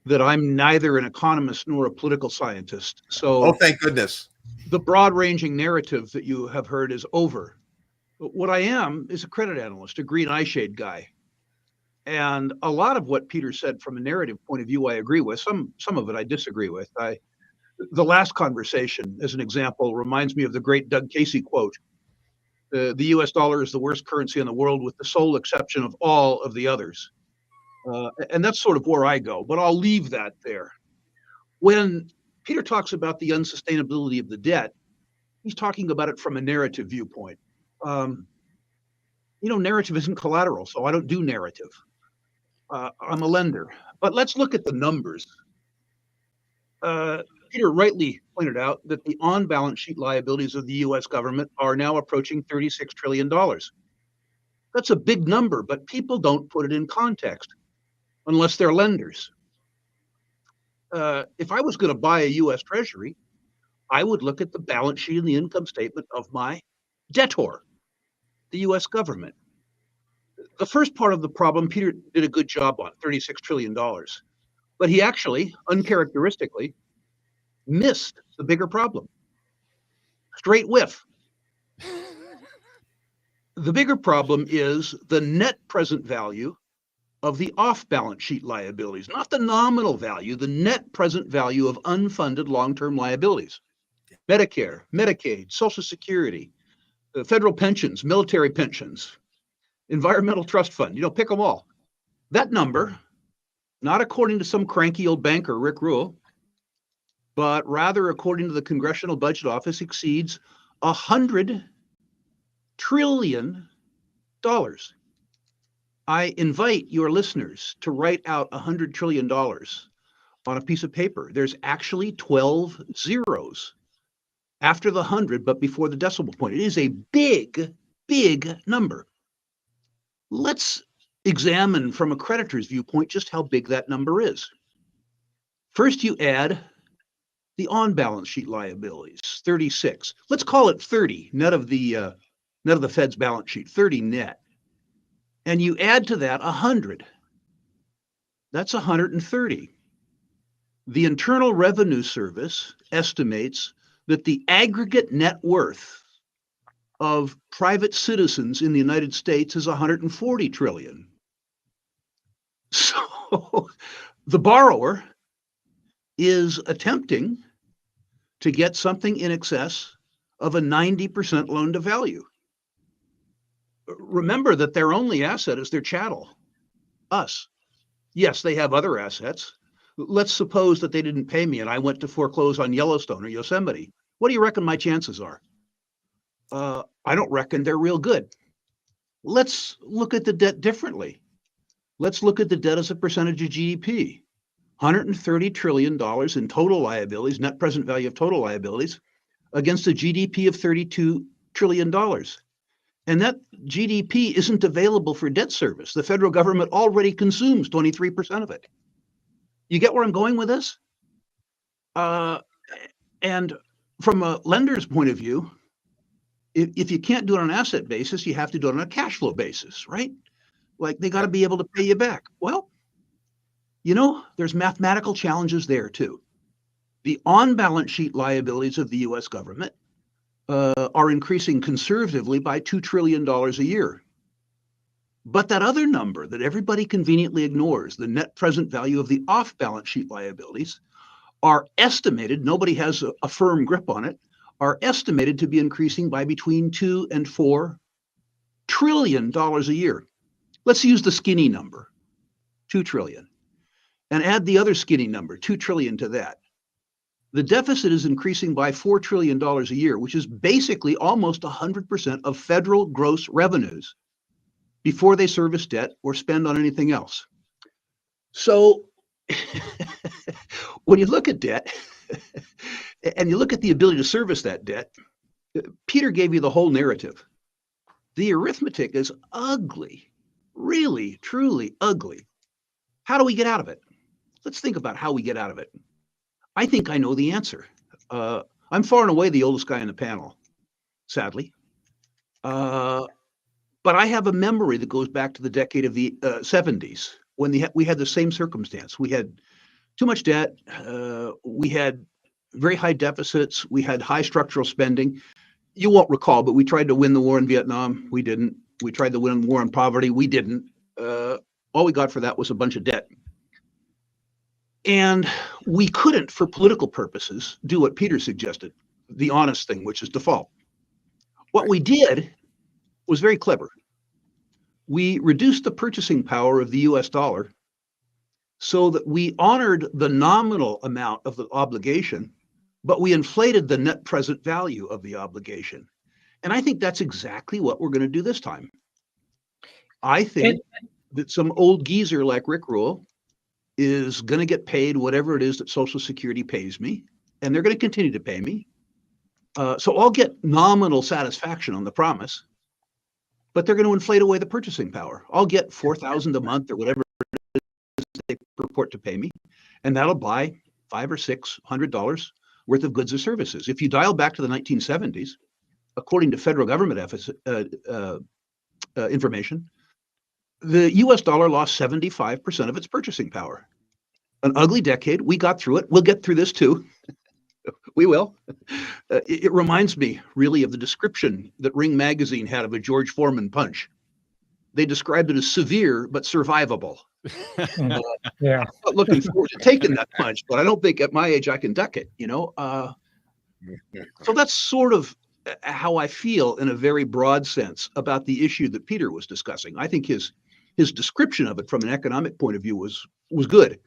that I'm neither an economist nor a political scientist. So, thank goodness. The broad-ranging narrative that you have heard is over. But what I am is a credit analyst, a green eye shade guy. And a lot of what Peter said from a narrative point of view, I agree with. Some of it I disagree with. The last conversation, as an example, reminds me of the great Doug Casey quote. The US dollar is the worst currency in the world with the sole exception of all of the others. And that's sort of where I go, but I'll leave that there. When Peter talks about the unsustainability of the debt, he's talking about it from a narrative viewpoint. Narrative isn't collateral, so I don't do narrative. I'm a lender. But let's look at the numbers. Peter rightly pointed out that the on-balance sheet liabilities of the U.S. government are now approaching $36 trillion. That's a big number, but people don't put it in context unless they're lenders. If I was going to buy a U.S. Treasury, I would look at the balance sheet and the income statement of my debtor, the US government. The first part of the problem, Peter did a good job on, $36 trillion. But he actually, uncharacteristically, missed the bigger problem. Straight whiff. The bigger problem is the net present value of the off-balance sheet liabilities, not the nominal value, the net present value of unfunded long-term liabilities. Medicare, Medicaid, Social Security, federal pensions, military pensions, environmental trust fund, pick them all. That number, not according to some cranky old banker, Rick Rule, but rather according to the Congressional Budget Office, exceeds $100 trillion. I invite your listeners to write out $100 trillion on a piece of paper. There's actually 12 zeros after the 100, but before the decimal point. It is a big, big number. Let's examine from a creditor's viewpoint just how big that number is. First, you add the on-balance sheet liabilities, 36. Let's call it 30, net of the Fed's balance sheet, 30 net. And you add to that 100. That's 130. The Internal Revenue Service estimates that the aggregate net worth of private citizens in the United States is 140 trillion. So the borrower is attempting to get something in excess of a 90% loan to value. Remember that their only asset is their chattel, us. Yes, they have other assets. Let's suppose that they didn't pay me and I went to foreclose on Yellowstone or Yosemite. What do you reckon my chances are? I don't reckon they're real good. Let's look at the debt differently. Let's look at the debt as a percentage of GDP. $130 trillion in total liabilities, net present value of total liabilities, against a GDP of $32 trillion. And that GDP isn't available for debt service. The federal government already consumes 23% of it. You get where I'm going with this? And from a lender's point of view, if you can't do it on an asset basis, you have to do it on a cash flow basis, right? Like they got to be able to pay you back. Well, there's mathematical challenges there too. The on-balance sheet liabilities of the US government are increasing conservatively by $2 trillion a year. But that other number that everybody conveniently ignores, the net present value of the off-balance sheet liabilities, are estimated, nobody has a firm grip on it, are estimated to be increasing by between $2 and $4 trillion a year. Let's use the skinny number, 2 trillion, and add the other skinny number, 2 trillion to that. The deficit is increasing by $4 trillion a year, which is basically almost 100% of federal gross revenues before they service debt or spend on anything else. So when you look at debt and you look at the ability to service that debt, Peter gave you the whole narrative. The arithmetic is ugly, really, truly ugly. How do we get out of it? Let's think about how we get out of it. I think I know the answer. I'm far and away the oldest guy in the panel, sadly. But I have a memory that goes back to the decade of the 70s when we had the same circumstance. We had too much debt. We had very high deficits. We had high structural spending. You won't recall, but we tried to win the war in Vietnam. We didn't. We tried to win the war on poverty. We didn't. All we got for that was a bunch of debt. And we couldn't, for political purposes, do what Peter suggested, the honest thing, which is default. What we did was very clever. We reduced the purchasing power of the US dollar so that we honored the nominal amount of the obligation, but we inflated the net present value of the obligation. And I think that's exactly what we're going to do this time. I think that some old geezer like Rick Rule is going to get paid whatever it is that Social Security pays me, and they're going to continue to pay me. So I'll get nominal satisfaction on the promise, but they're going to inflate away the purchasing power. I'll get $4,000 a month or whatever they purport to pay me, and that'll buy $500 or $600 worth of goods or services. If you dial back to the 1970s, according to federal government information, the US dollar lost 75% of its purchasing power. An ugly decade. We got through it. We'll get through this too. We will. It reminds me really of the description that Ring Magazine had of a George Foreman punch. They described it as severe but survivable. Yeah. I'm not looking forward to taking that punch, but I don't think at my age I can duck it, you know? So that's sort of how I feel in a very broad sense about the issue that Peter was discussing. I think his description of it from an economic point of view was good.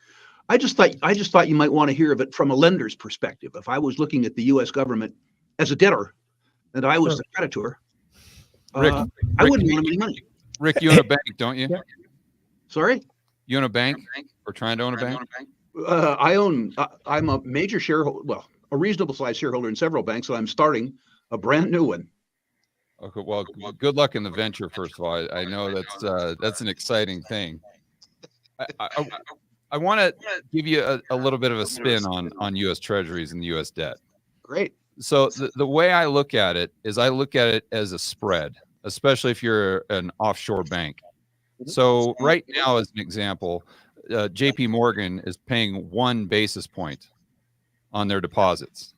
I just thought you might want to hear of it from a lender's perspective. If I was looking at the U.S. government as a debtor and I was the creditor, Rick, I wouldn't want any money. Rick, you own a bank, don't you? Sorry? You own a bank or trying to own a bank? I'm a major shareholder, well, a reasonable sized shareholder in several banks, and I'm starting a brand new one. Okay, well, good luck in the venture. First of all, I know that's an exciting thing. I want to give you a little bit of a spin on U.S. Treasuries and U.S. debt. Great. So the way I look at it is I look at it as a spread, especially if you're an offshore bank. So right now, as an example, J.P. Morgan is paying 1 basis point on their deposits.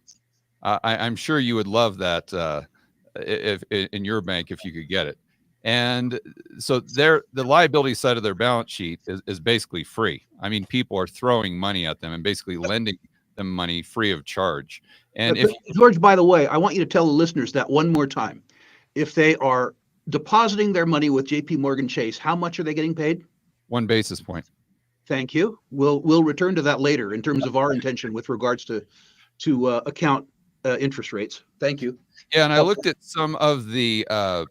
I'm sure you would love that if in your bank if you could get it. And so the liability side of their balance sheet is basically free. I mean, people are throwing money at them and basically lending them money free of charge. And if George, by the way, I want you to tell the listeners that one more time. If they are depositing their money with JP Morgan Chase, how much are they getting paid? 1 basis point. Thank you. We'll return to that later in terms of our intention with regards to account interest rates. Thank you. Yeah, and I looked at some of the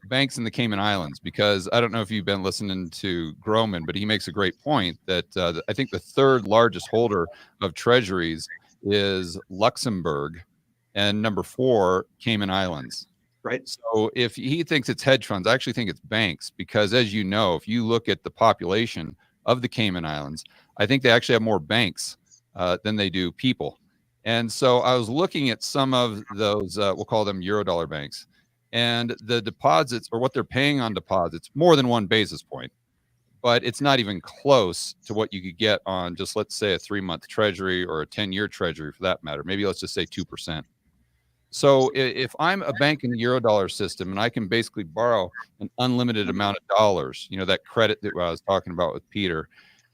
banks in the Cayman Islands because I don't know if you've been listening to Groman, but he makes a great point that I think the third largest holder of treasuries is Luxembourg, and number 4, Cayman Islands. Right. So if he thinks it's hedge funds, I actually think it's banks because, as you know, if you look at the population of the Cayman Islands, I think they actually have more banks than they do people. And so I was looking at some of those, we'll call them Eurodollar banks, and the deposits or what they're paying on deposits, more than 1 basis point, but it's not even close to what you could get on just, let's say, a 3-month treasury or a 10-year treasury for that matter. Maybe let's just say 2%. So if I'm a bank in the Eurodollar system and I can basically borrow an unlimited amount of dollars, you know, that credit that I was talking about with Peter,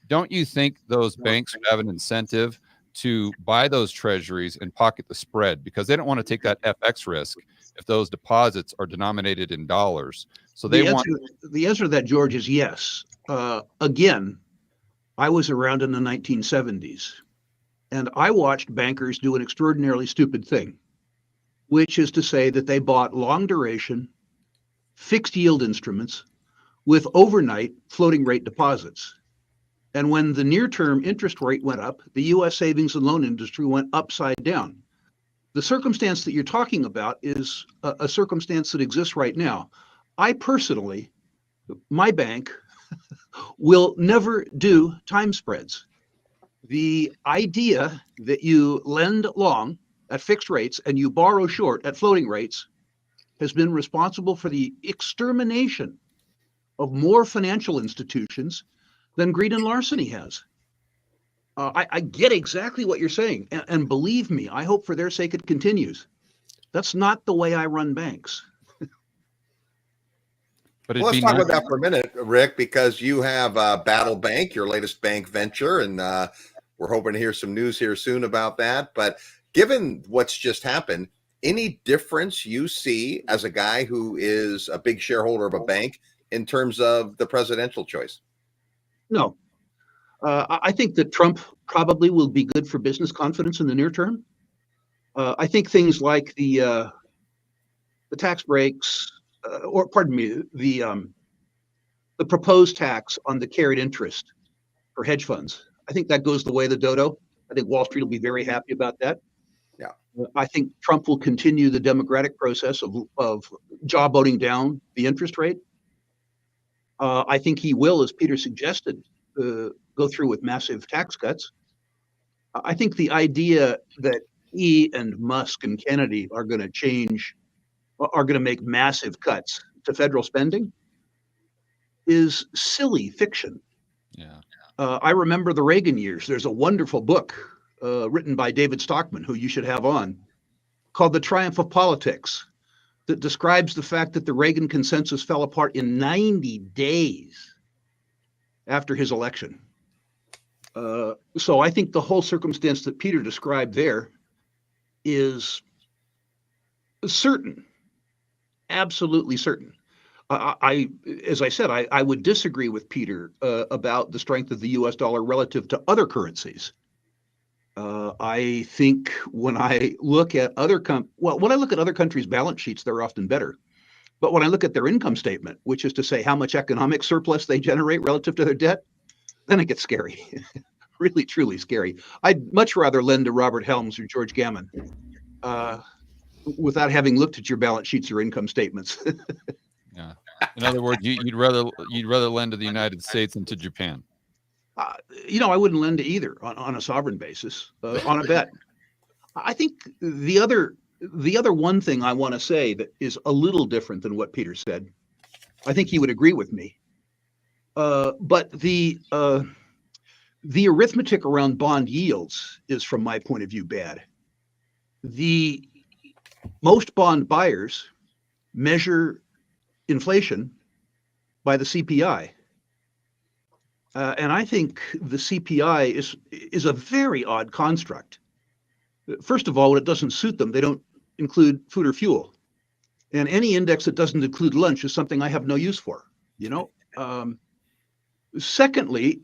don't you think those banks would have an incentive to buy those treasuries and pocket the spread because they don't want to take that FX risk if those deposits are denominated in dollars? So the answer to that, George, is yes. Again, I was around in the 1970s, and I watched bankers do an extraordinarily stupid thing, which is to say that they bought long duration, fixed yield instruments with overnight floating rate deposits. And when the near-term interest rate went up, the U.S. savings and loan industry went upside down. The circumstance that you're talking about is a circumstance that exists right now. I personally, my bank, will never do time spreads. The idea that you lend long at fixed rates and you borrow short at floating rates has been responsible for the extermination of more financial institutions than greed and larceny has. I get exactly what you're saying. And believe me, I hope for their sake it continues. That's not the way I run banks. But well, let's talk about that for a minute, Rick, because you have Battle Bank, your latest bank venture, and we're hoping to hear some news here soon about that. But given what's just happened, any difference you see as a guy who is a big shareholder of a bank in terms of the presidential choice? No. I think that Trump probably will be good for business confidence in the near term. I think things like the tax breaks, or pardon me, the proposed tax on the carried interest for hedge funds, I think that goes the way of the dodo. I think Wall Street will be very happy about that. Yeah. I think Trump will continue the democratic process of jawboning down the interest rate. I think he will, as Peter suggested, go through with massive tax cuts. I think the idea that he and Musk and Kennedy are going to make massive cuts to federal spending is silly fiction. Yeah. I remember the Reagan years. There's a wonderful book written by David Stockman, who you should have on, called The Triumph of Politics, that describes the fact that the Reagan consensus fell apart in 90 days after his election. So I think the whole circumstance that Peter described there is certain, absolutely certain. As I said, I would disagree with Peter about the strength of the U.S. dollar relative to other currencies. I think when I look at other countries' balance sheets, they're often better. But when I look at their income statement, which is to say how much economic surplus they generate relative to their debt, then it gets scary. Really, truly scary. I'd much rather lend to Robert Helms or George Gammon without having looked at your balance sheets or income statements. Yeah. In other words, you'd rather lend to the United States than to Japan. I wouldn't lend to either on a sovereign basis, on a bet. I think the other one thing I want to say that is a little different than what Peter said, I think he would agree with me. But the arithmetic around bond yields is, from my point of view, bad. Most bond buyers measure inflation by the CPI. And I think the CPI is a very odd construct. First of all, when it doesn't suit them, they don't include food or fuel. And any index that doesn't include lunch is something I have no use for, Secondly,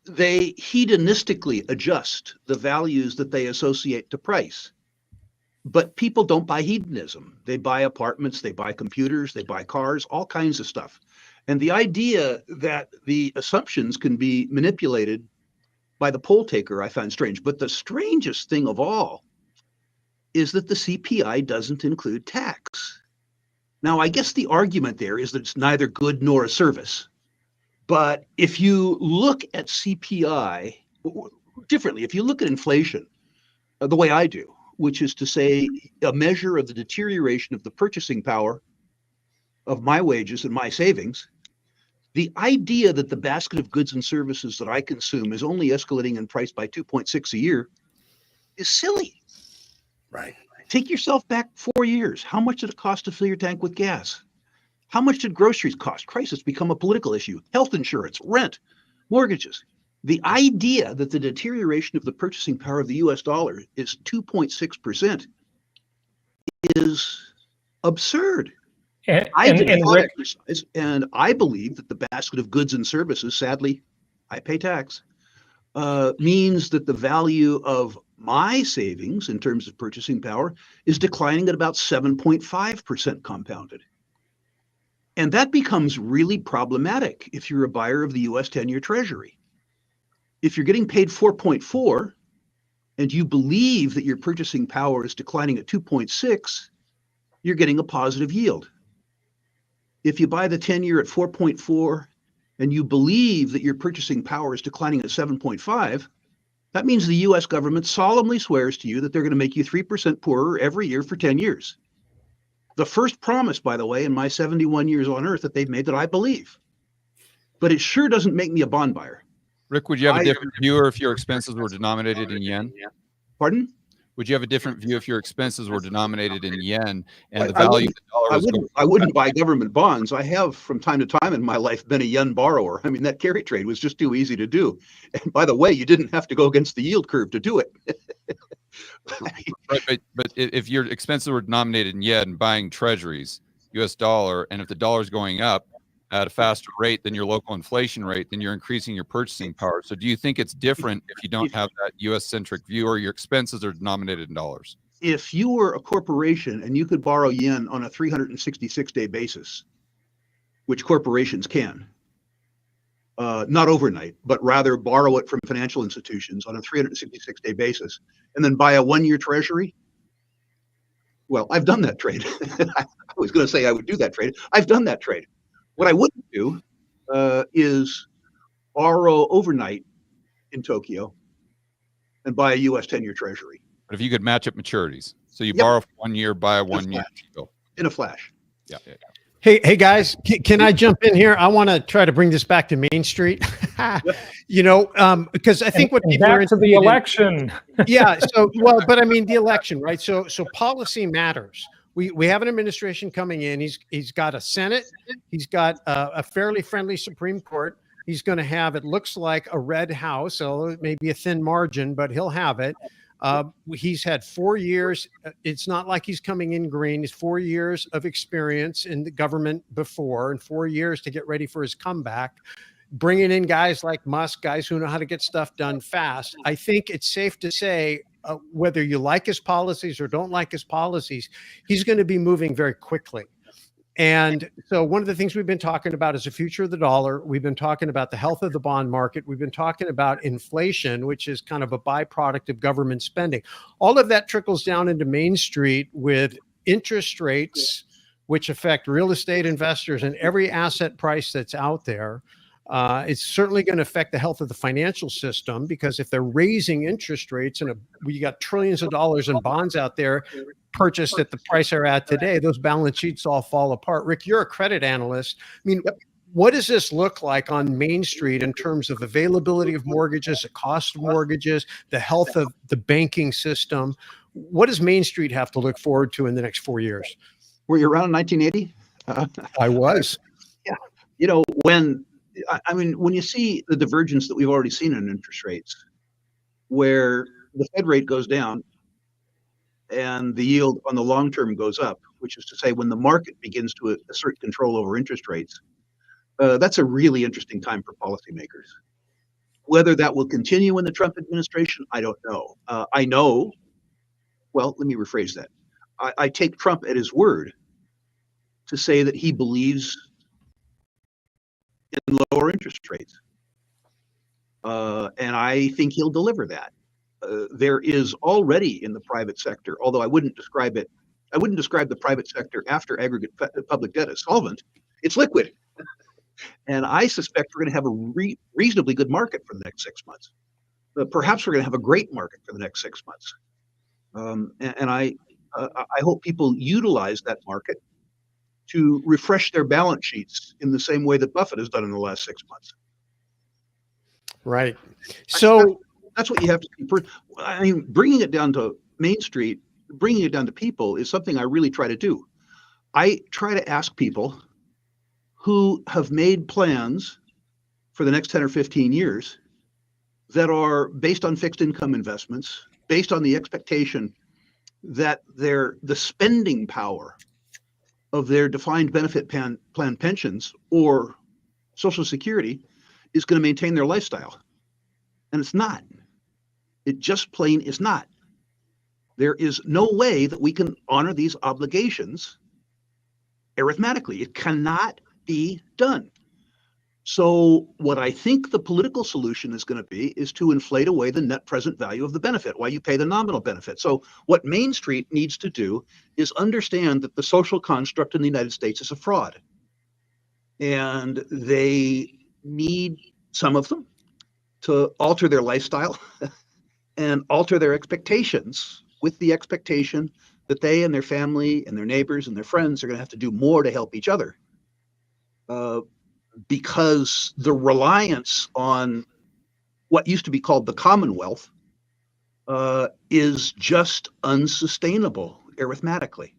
they hedonistically adjust the values that they associate to price. But people don't buy hedonism. They buy apartments, they buy computers, they buy cars, all kinds of stuff. And the idea that the assumptions can be manipulated by the poll taker, I find strange. But the strangest thing of all is that the CPI doesn't include tax. Now, I guess the argument there is that it's neither good nor a service. But if you look at CPI differently, if you look at inflation the way I do, which is to say a measure of the deterioration of the purchasing power of my wages and my savings, the idea that the basket of goods and services that I consume is only escalating in price by 2.6 a year is silly. Right. Take yourself back 4 years. How much did it cost to fill your tank with gas? How much did groceries cost? Christ, it's become a political issue. Health insurance, rent, mortgages. The idea that the deterioration of the purchasing power of the US dollar is 2.6% is absurd. And Rick, Rick, and I believe that the basket of goods and services, sadly, I pay tax, means that the value of my savings in terms of purchasing power is declining at about 7.5% compounded. And that becomes really problematic if you're a buyer of the US 10-year Treasury. If you're getting paid 4.4 and you believe that your purchasing power is declining at 2.6, you're getting a positive yield. If you buy the 10-year at 4.4 and you believe that your purchasing power is declining at 7.5, that means the US government solemnly swears to you that they're going to make you 3% poorer every year for 10 years. The first promise, by the way, in my 71 years on Earth that they've made that I believe. But it sure doesn't make me a bond buyer. Rick, would you have a different view if your expenses were denominated in yen? Pardon? Would you have a different view if your expenses were denominated in yen and the value of the dollar was I wouldn't buy government bonds. I have from time to time in my life been a yen borrower. I mean, that carry trade was just too easy to do. And by the way, you didn't have to go against the yield curve to do it. But if your expenses were denominated in yen buying treasuries, US dollar, and if the dollar is going up at a faster rate than your local inflation rate, then you're increasing your purchasing power. So do you think it's different if you don't have that US centric view or your expenses are denominated in dollars? If you were a corporation and you could borrow yen on a 366-day basis, which corporations can, not overnight, but rather borrow it from financial institutions on a 366-day basis, and then buy a 1-year treasury, well, I've done that trade. I was going to say I would do that trade. I've done that trade. What I wouldn't do is borrow overnight in Tokyo and buy a US 10-year treasury. But if you could match up maturities, so you Yep. borrow for 1 year, buy a 1 year bill. In a flash. Yeah. Hey guys, can I jump in here? I want to try to bring this back to Main Street. Because I think what And people are back to the interested in- election. yeah. So, well, but I mean the election, right? So policy matters. We have an administration coming in. He's got a Senate. He's got a fairly friendly Supreme Court. He's going to have, it looks like, a red house. So it may be a thin margin, but he'll have it. He's had 4 years. It's not like he's coming in green. He's 4 years of experience in the government before, and 4 years to get ready for his comeback. Bringing in guys like Musk, guys who know how to get stuff done fast. I think it's safe to say, whether you like his policies or don't like his policies, he's going to be moving very quickly. And so one of the things we've been talking about is the future of the dollar. We've been talking about the health of the bond market. We've been talking about inflation, which is kind of a byproduct of government spending. All of that trickles down into Main Street with interest rates, which affect real estate investors and every asset price that's out there. It's certainly going to affect the health of the financial system, because if they're raising interest rates and we got trillions of dollars in bonds out there purchased at the price they're at today, those balance sheets all fall apart. Rick, you're a credit analyst. I mean, what does this look like on Main Street in terms of availability of mortgages, the cost of mortgages, the health of the banking system? What does Main Street have to look forward to in the next 4 years? Were you around in 1980? I was. Yeah. When you see the divergence that we've already seen in interest rates, where the Fed rate goes down and the yield on the long term goes up, which is to say when the market begins to assert control over interest rates, that's a really interesting time for policymakers. Whether that will continue in the Trump administration, I don't know. Let me rephrase that. I take Trump at his word to say that he believes in lower interest rates. And I think he'll deliver that. There is already in the private sector, although I wouldn't describe the private sector after aggregate public debt as solvent. It's liquid. And I suspect we're going to have a reasonably good market for the next 6 months. Perhaps we're going to have a great market for the next 6 months. And I hope people utilize that market to refresh their balance sheets in the same way that Buffett has done in the last 6 months. Right. So that's what you have to do. I mean, bringing it down to Main Street, bringing it down to people is something I really try to do. I try to ask people who have made plans for the next 10 or 15 years that are based on fixed income investments, based on the expectation that the spending power of their defined benefit plan pensions or Social Security is going to maintain their lifestyle. And it's not. It just plain is not. There is no way that we can honor these obligations arithmetically. It cannot be done. So what I think the political solution is going to be is to inflate away the net present value of the benefit while you pay the nominal benefit. So what Main Street needs to do is understand that the social construct in the United States is a fraud. And they need, some of them, to alter their lifestyle and alter their expectations with the expectation that they and their family and their neighbors and their friends are going to have to do more to help each other. Because the reliance on what used to be called the Commonwealth is just unsustainable arithmetically.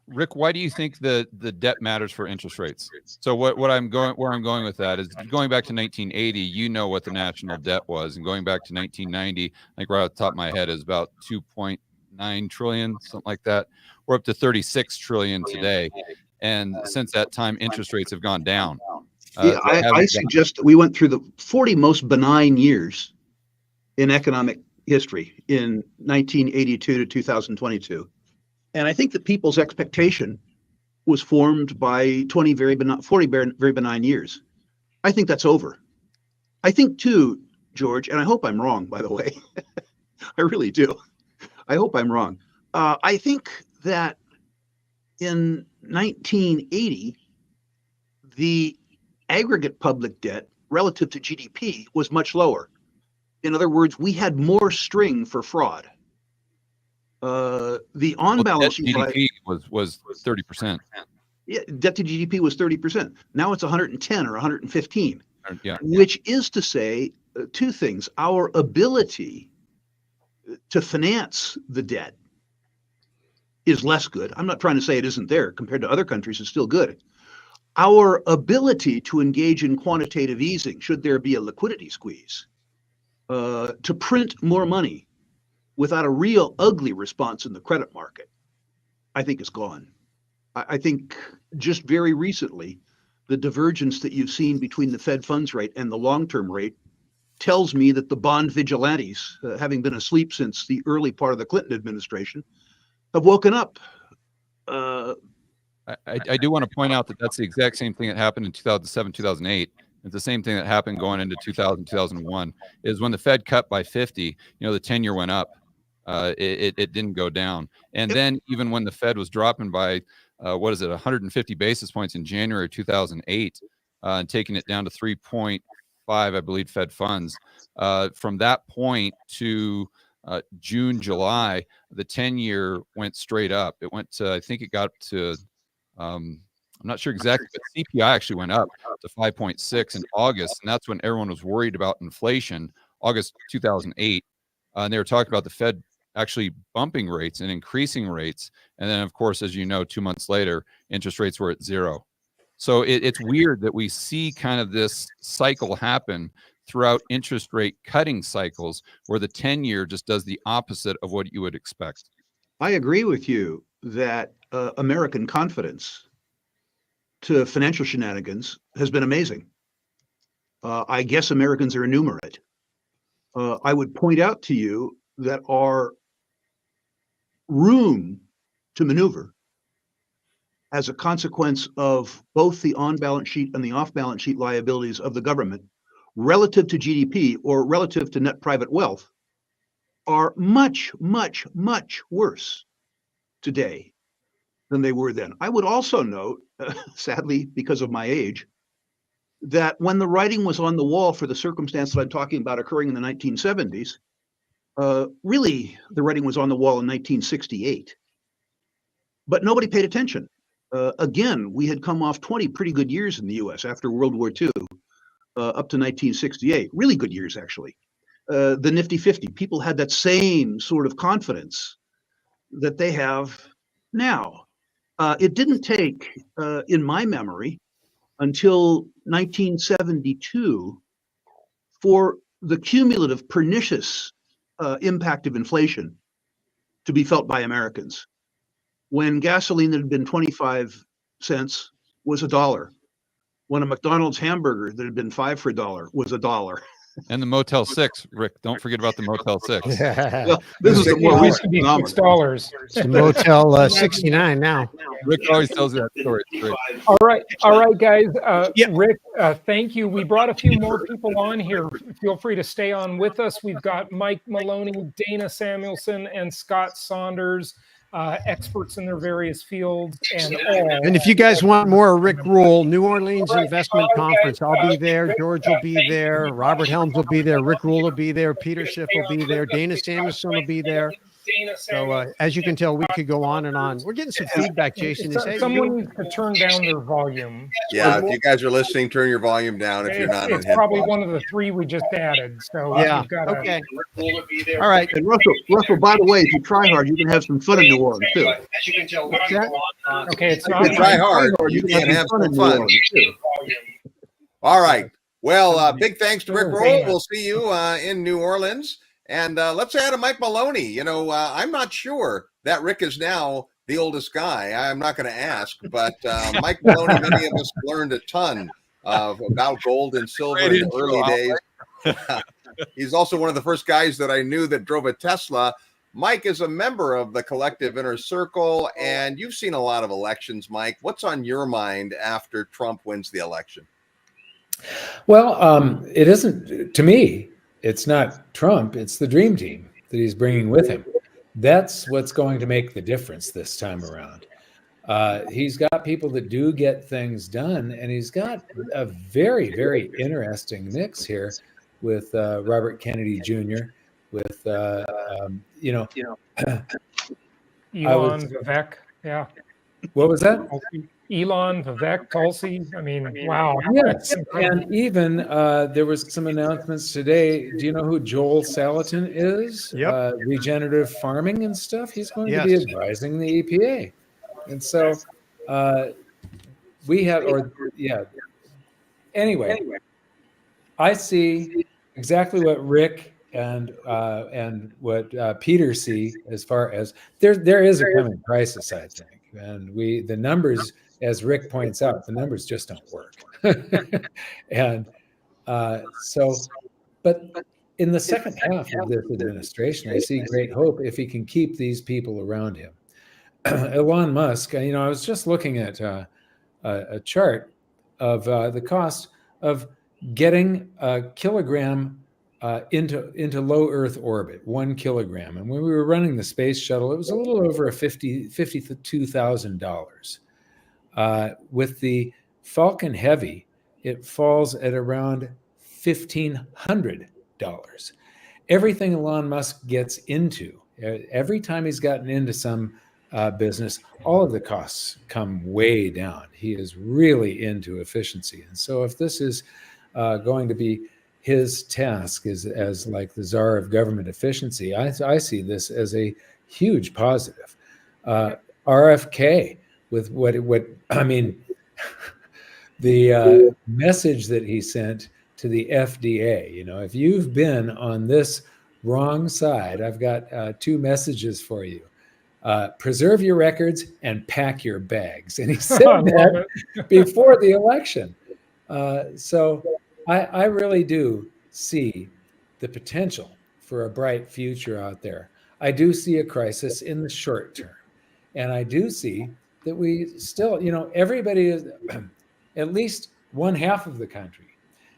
Rick, why do you think the debt matters for interest rates? So where I'm going with that is going back to 1980, you know what the national debt was, and going back to 1990, I think right off the top of my head is about 2.9 trillion, something like that. We're up to 36 trillion today. And since that time, interest rates have gone down. I suggest that we went through the 40 most benign years in economic history in 1982 to 2022. And I think that people's expectation was formed by 40 very benign years. I think that's over. I think too, George, and I hope I'm wrong, by the way. I really do. I hope I'm wrong. I think that in 1980, the aggregate public debt relative to GDP was much lower. In other words, we had more string for fraud. The on-balance sheet GDP was 30%. Yeah, debt to GDP was 30%. Now it's 110 or 115, Yeah. which is to say two things. Our ability to finance the debt is less good. I'm not trying to say it isn't there. Compared to other countries, it's still good. Our ability to engage in quantitative easing, should there be a liquidity squeeze, to print more money without a real ugly response in the credit market, I think is gone. I think just very recently, the divergence that you've seen between the Fed funds rate and the long-term rate tells me that the bond vigilantes, having been asleep since the early part of the Clinton administration, have woken up. I do want to point out that that's the exact same thing that happened in 2007, 2008. It's the same thing that happened going into 2000, 2001, is when the Fed cut by 50, the 10-year went up. It didn't go down. And then even when the Fed was dropping by, 150 basis points in January 2008, and taking it down to 3.5, I believe, Fed funds. From that point to June, July, the 10-year went straight up. It went to, I think it got to, I'm not sure exactly, but CPI actually went up to 5.6 in August. And that's when everyone was worried about inflation, August 2008. And they were talking about the Fed actually bumping rates and increasing rates. And then, of course, as you know, 2 months later, interest rates were at zero. So it's weird that we see kind of this cycle happen throughout interest rate cutting cycles where the 10-year just does the opposite of what you would expect. I agree with you that American confidence to financial shenanigans has been amazing. I guess Americans are enumerate. I would point out to you that our room to maneuver as a consequence of both the on-balance sheet and the off-balance sheet liabilities of the government relative to GDP or relative to net private wealth are much, much, much worse today than they were then. I would also note, sadly, because of my age, that when the writing was on the wall for the circumstance that I'm talking about occurring in the 1970s, really the writing was on the wall in 1968. But nobody paid attention. Again, we had come off 20 pretty good years in the US after World War II, up to 1968. Really good years, actually. The Nifty 50, people had that same sort of confidence that they have now. It didn't take, in my memory, until 1972 for the cumulative pernicious impact of inflation to be felt by Americans. When gasoline that had been 25 cents was $1. When a McDonald's hamburger that had been $5 for $1 was $1. And the Motel 6, Rick, don't forget about the Motel 6. Well, this is the more used to be $6. It's the Motel 69 now. Rick always tells that story. It's great. All right, guys. Yeah. Rick, thank you. We brought a few more people on here. Feel free to stay on with us. We've got Mike Maloney, Dana Samuelson, and Scott Saunders, experts in their various fields, and all. And if you guys want more Rick Rule, New Orleans Investment Conference, I'll be there. George will be there. Robert Helms will be there. Rick Rule will be there. Peter Schiff will be there. Dana Samuelson will be there. So as you can tell, we could go on and on. We're getting some feedback, Jason. Someone needs to turn down their volume. Yeah, if you guys are listening, turn your volume down if you're not in It's probably headphones. one of the three we just added. So Yeah. you've got Okay. All right. And Russell, by the way, if you try hard, you can have some fun in New Orleans too. Okay, it's If not you try hard, you can have some fun. All right. Well, big thanks to Rick Roll. We'll see you in New Orleans. And let's add a Mike Maloney. I'm not sure that Rick is now the oldest guy. I'm not going to ask, but Mike Maloney, many of us learned a ton about gold and silver in the early days. He's also one of the first guys that I knew that drove a Tesla. Mike is a member of the Collective Inner Circle, and you've seen a lot of elections, Mike. What's on your mind after Trump wins the election? Well, it isn't, to me, it's not Trump, it's the dream team that he's bringing with him. That's what's going to make the difference this time around. He's got people that do get things done, and he's got a very, very interesting mix here with Robert Kennedy Jr., with, Elon, Vivek. Yeah. What was that? Elon, Vivek, Tulsi. I mean, wow. Yes, and even there was some announcements today. Do you know who Joel Salatin is? Yep. Regenerative farming and stuff. He's going to be Yes. advising the EPA, and so we have, or yeah. Anyway, I see exactly what Rick and what Peter see as far as there is a coming crisis, I think, and the numbers, as Rick points out, the numbers just don't work, and so, but in the second half of this administration, I see great hope if he can keep these people around him. Elon Musk, I was just looking at a chart of the cost of getting a kilogram into low Earth orbit, 1 kilogram. And when we were running the space shuttle, it was a little over $52,000. With the Falcon Heavy, it falls at around $1,500. Everything Elon Musk gets into, every time he's gotten into some business, all of the costs come way down. He is really into efficiency. And so if this is going to be his task as like the czar of government efficiency, I see this as a huge positive. RFK, with what I mean, the message that he sent to the FDA, if you've been on this wrong side, I've got 2 messages for you. Preserve your records and pack your bags. And he said that before the election. So I really do see the potential for a bright future out there. I do see a crisis in the short term. And I do see that we still, everybody is, at least one half of the country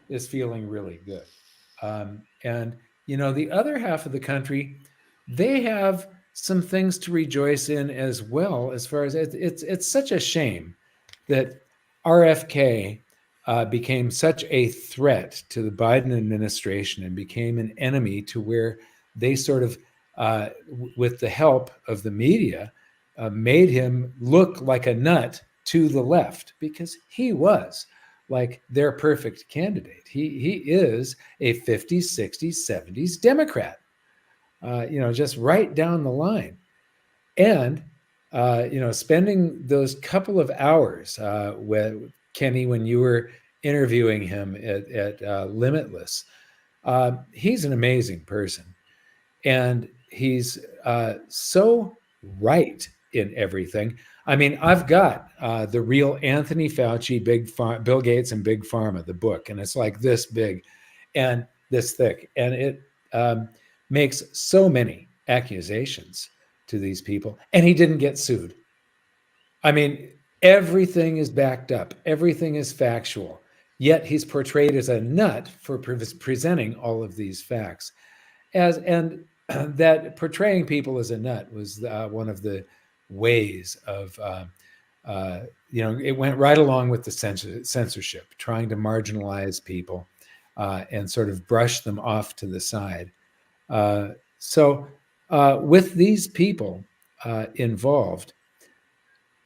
is feeling really good. And, the other half of the country, they have some things to rejoice in as well, as far as it's such a shame that RFK became such a threat to the Biden administration and became an enemy to where they sort of, with the help of the media, made him look like a nut to the left, because he was like their perfect candidate. He is a 50s, 60s, 70s Democrat, just right down the line. And, spending those couple of hours with Kenny, when you were interviewing him at Limitless, he's an amazing person. And he's so right in everything. I mean, I've got The Real Anthony Fauci, Bill Gates and Big Pharma, the book, and it's like this big and this thick. And it makes so many accusations to these people. And he didn't get sued. I mean, everything is backed up. Everything is factual. Yet he's portrayed as a nut for presenting all of these facts. And that portraying people as a nut was one of the ways of, it went right along with the censorship, trying to marginalize people and sort of brush them off to the side. So with these people involved,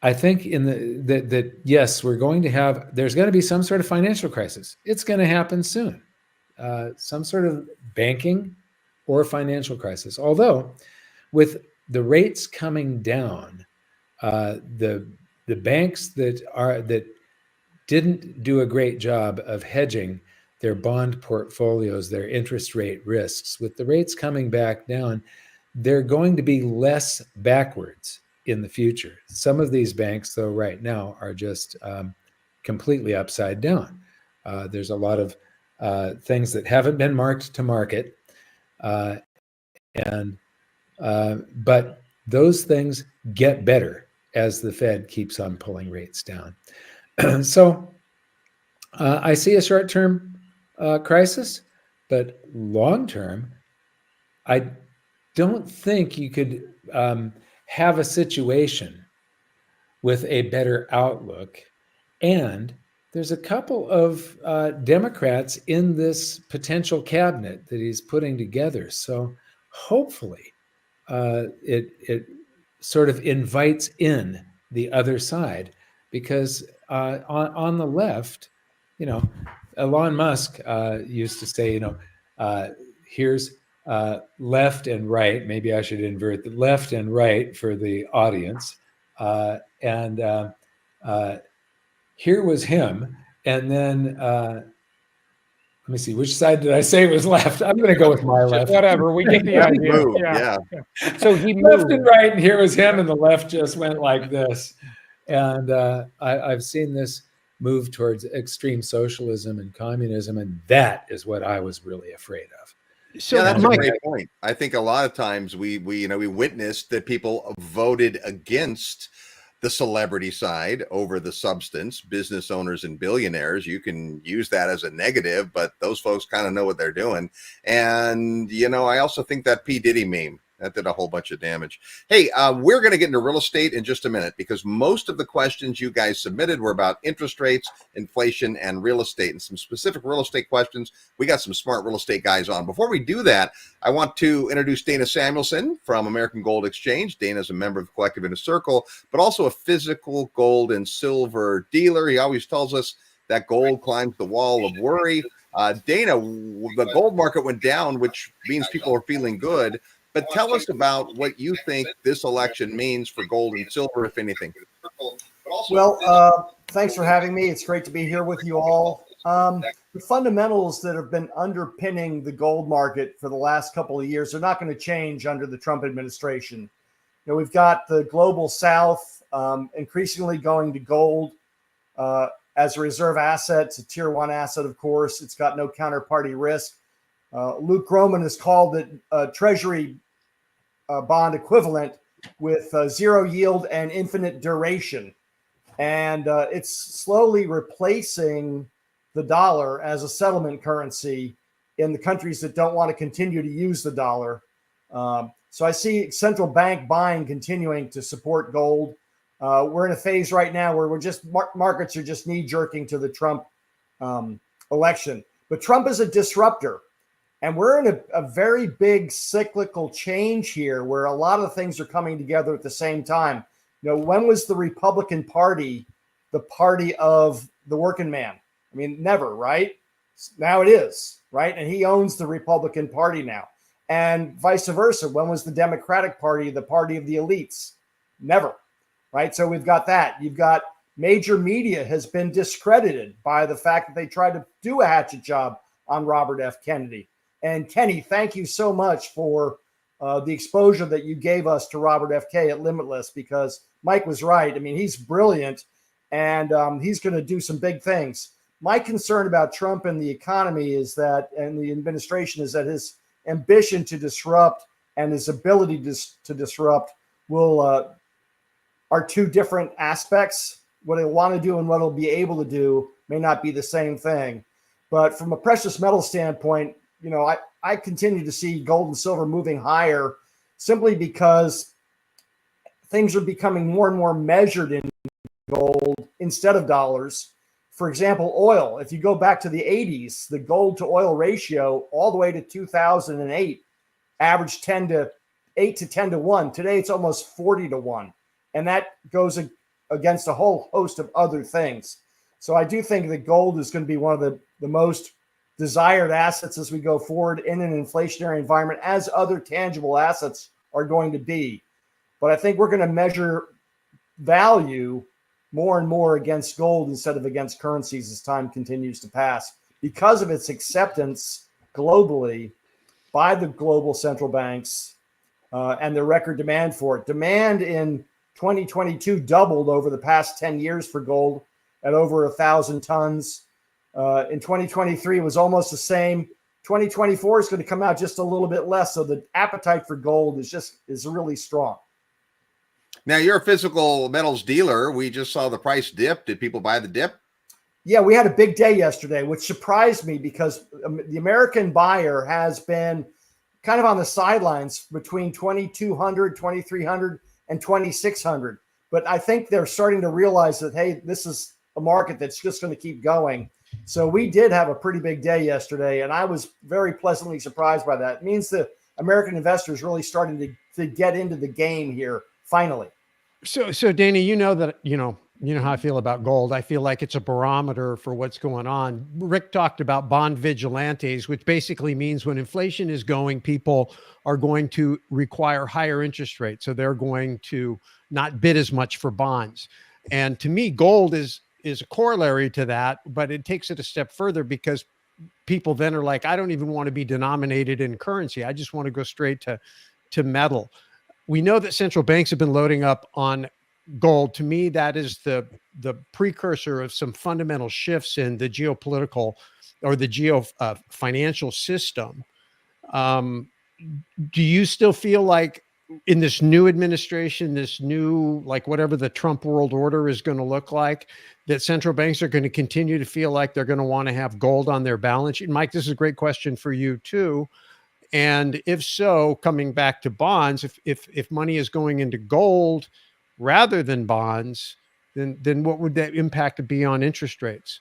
I think that yes, there's going to be some sort of financial crisis. It's going to happen soon. Some sort of banking or financial crisis. Although with the rates coming down, the banks that didn't do a great job of hedging their bond portfolios, their interest rate risks, with the rates coming back down, they're going to be less backwards in the future. Some of these banks, though, right now are just completely upside down. There's a lot of things that haven't been marked to market. But those things get better as the Fed keeps on pulling rates down. So I see a short-term crisis, but long-term, I don't think you could have a situation with a better outlook. And there's a couple of Democrats in this potential cabinet that he's putting together. So hopefully it sort of invites in the other side, because on the left, Elon Musk used to say, here's left and right. Maybe I should invert the left and right for the audience. And here was him. And then let me see, which side did I say was left? I'm going to go with my left. Whatever, we get the idea. Move, Yeah. yeah. So he Left moved. and right, and here was him, and the left just went like this. And I've seen this move towards extreme socialism and communism, and that is what I was really afraid of. So Yeah, that's Mike, a great point. I think a lot of times we witnessed that people voted against the celebrity side over the substance. Business owners and billionaires, you can use that as a negative, but those folks kind of know what they're doing. And I also think that P. Diddy meme, that did a whole bunch of damage. Hey, we're going to get into real estate in just a minute, because most of the questions you guys submitted were about interest rates, inflation, and real estate, and some specific real estate questions. We got some smart real estate guys on. Before we do that, I want to introduce Dana Samuelson from American Gold Exchange. Dana's a member of the Collective Inner Circle, but also a physical gold and silver dealer. He always tells us that gold climbs the wall of worry. Dana, the gold market went down, which means people are feeling good. But tell us about what you think this election means for gold and silver, if anything. Well, thanks for having me. It's great to be here with you all. The fundamentals that have been underpinning the gold market for the last couple of years are not going to change under the Trump administration. We've got the global South increasingly going to gold as a reserve asset. It's a tier one asset, of course. It's got no counterparty risk. Luke Groman has called it a treasury bond equivalent with zero yield and infinite duration. And it's slowly replacing the dollar as a settlement currency in the countries that don't want to continue to use the dollar. So I see central bank buying continuing to support gold. We're in a phase right now where markets are just knee jerking to the Trump election. But Trump is a disruptor. And we're in a very big cyclical change here where a lot of things are coming together at the same time. When was the Republican Party the party of the working man? I mean, never, right? Now it is, right? And he owns the Republican Party now. And vice versa. When was the Democratic Party the party of the elites? Never, right? So we've got that. You've got major media has been discredited by the fact that they tried to do a hatchet job on Robert F. Kennedy. And Kenny, thank you so much for the exposure that you gave us to Robert F.K. at Limitless, because Mike was right. I mean, he's brilliant, and he's going to do some big things. My concern about Trump and the economy and the administration is that his ambition to disrupt and his ability to disrupt are two different aspects. What he'll want to do and what he'll be able to do may not be the same thing. But from a precious metal standpoint, I continue to see gold and silver moving higher simply because things are becoming more and more measured in gold instead of dollars. For example, oil. If you go back to the 80s, the gold to oil ratio all the way to 2008 averaged 8 to 10 to 1. Today, it's almost 40 to 1. And that goes against a whole host of other things. So I do think that gold is going to be one of the most desired assets as we go forward in an inflationary environment, as other tangible assets are going to be. But I think we're going to measure value more and more against gold instead of against currencies as time continues to pass, because of its acceptance globally by the global central banks and their record demand for it. Demand in 2022 doubled over the past 10 years for gold at over 1,000 tons. In 2023, it was almost the same. 2024 is going to come out just a little bit less. So the appetite for gold is really strong. Now, you're a physical metals dealer. We just saw the price dip. Did people buy the dip? Yeah, we had a big day yesterday, which surprised me because the American buyer has been kind of on the sidelines between 2,200, 2,300, and 2,600. But I think they're starting to realize that, hey, this is a market that's just going to keep going. So we did have a pretty big day yesterday, and I was very pleasantly surprised by that. It means the American investors really starting to get into the game here finally. So Danny, you know how I feel about gold. I feel like it's a barometer for what's going on. Rick talked about bond vigilantes, which basically means when inflation is going, people are going to require higher interest rates. So they're going to not bid as much for bonds. And to me, gold is a corollary to that, but it takes it a step further because people then are like, I don't even want to be denominated in currency. I just want to go straight to metal. We know that central banks have been loading up on gold. To me, that is the precursor of some fundamental shifts in the geopolitical or the financial system. Do you still feel like in this new administration, this new, like whatever the Trump world order is going to look like, that central banks are going to continue to feel like they're going to want to have gold on their balance sheet? Mike, this is a great question for you too. And if so, coming back to bonds, if money is going into gold rather than bonds, then what would that impact be on interest rates?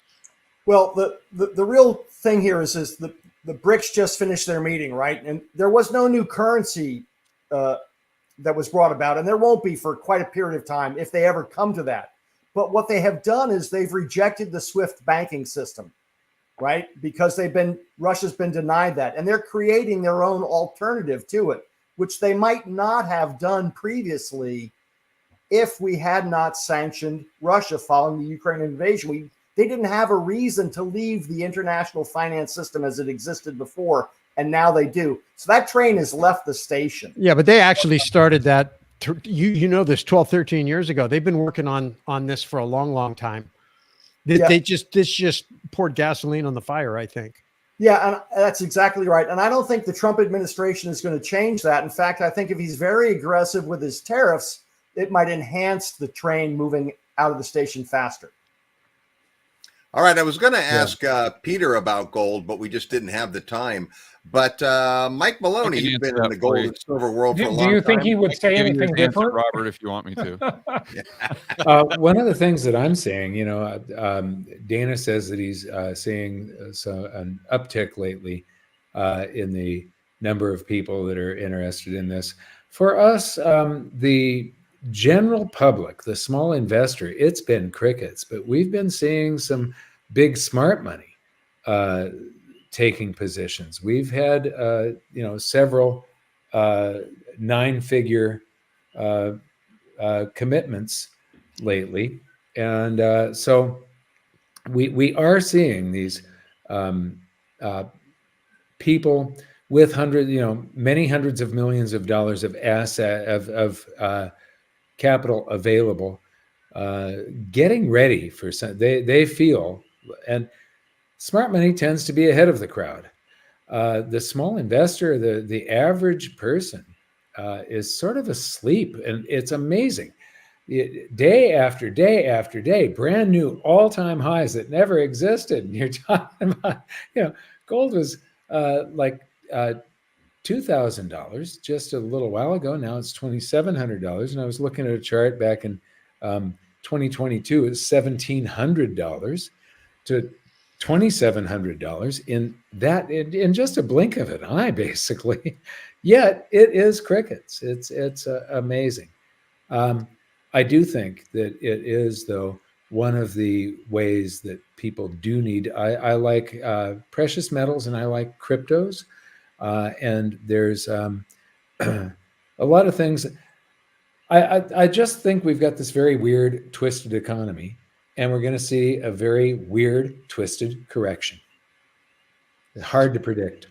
Well, the real thing here is the BRICS just finished their meeting, right? And there was no new currency that was brought about, and there won't be for quite a period of time if they ever come to that. But what they have done is they've rejected the SWIFT banking system, right? Because Russia's been denied that, and they're creating their own alternative to it, which they might not have done previously if we had not sanctioned Russia following the Ukraine invasion. They didn't have a reason to leave the international finance system as it existed before, and now they do. So that train has left the station. Yeah, but they actually started that, this 12, 13 years ago. They've been working on this for a long, long time. This just poured gasoline on the fire, I think. Yeah, and that's exactly right. And I don't think the Trump administration is going to change that. In fact, I think if he's very aggressive with his tariffs, it might enhance the train moving out of the station faster. All right, I was going to ask Peter about gold, but we just didn't have the time. But Mike Maloney, you've been in the gold and silver world for a long time. Do you think he would say anything different, Robert? If you want me to. One of the things that I'm saying, Dana says that he's seeing an uptick lately in the number of people that are interested in this. For us, the general public, the small investor, it's been crickets, but we've been seeing some big smart money taking positions. We've had several 9-figure commitments lately, and so we are seeing these people with many hundreds of millions of dollars of asset capital available, getting ready for some. They feel, and smart money tends to be ahead of the crowd. The small investor, the average person, is sort of asleep, and it's amazing. Day after day after day, brand new all-time highs that never existed. And you're talking about, gold was like $2,000 just a little while ago. Now it's $2,700. And I was looking at a chart back in 2022, it's $1,700 to $2,700 in just a blink of an eye, basically. Yet it is crickets. It's amazing. I do think that it is, though, one of the ways that people do need. I like precious metals and I like cryptos. And there's a lot of things. I just think we've got this very weird, twisted economy, and we're going to see a very weird, twisted correction. It's hard to predict.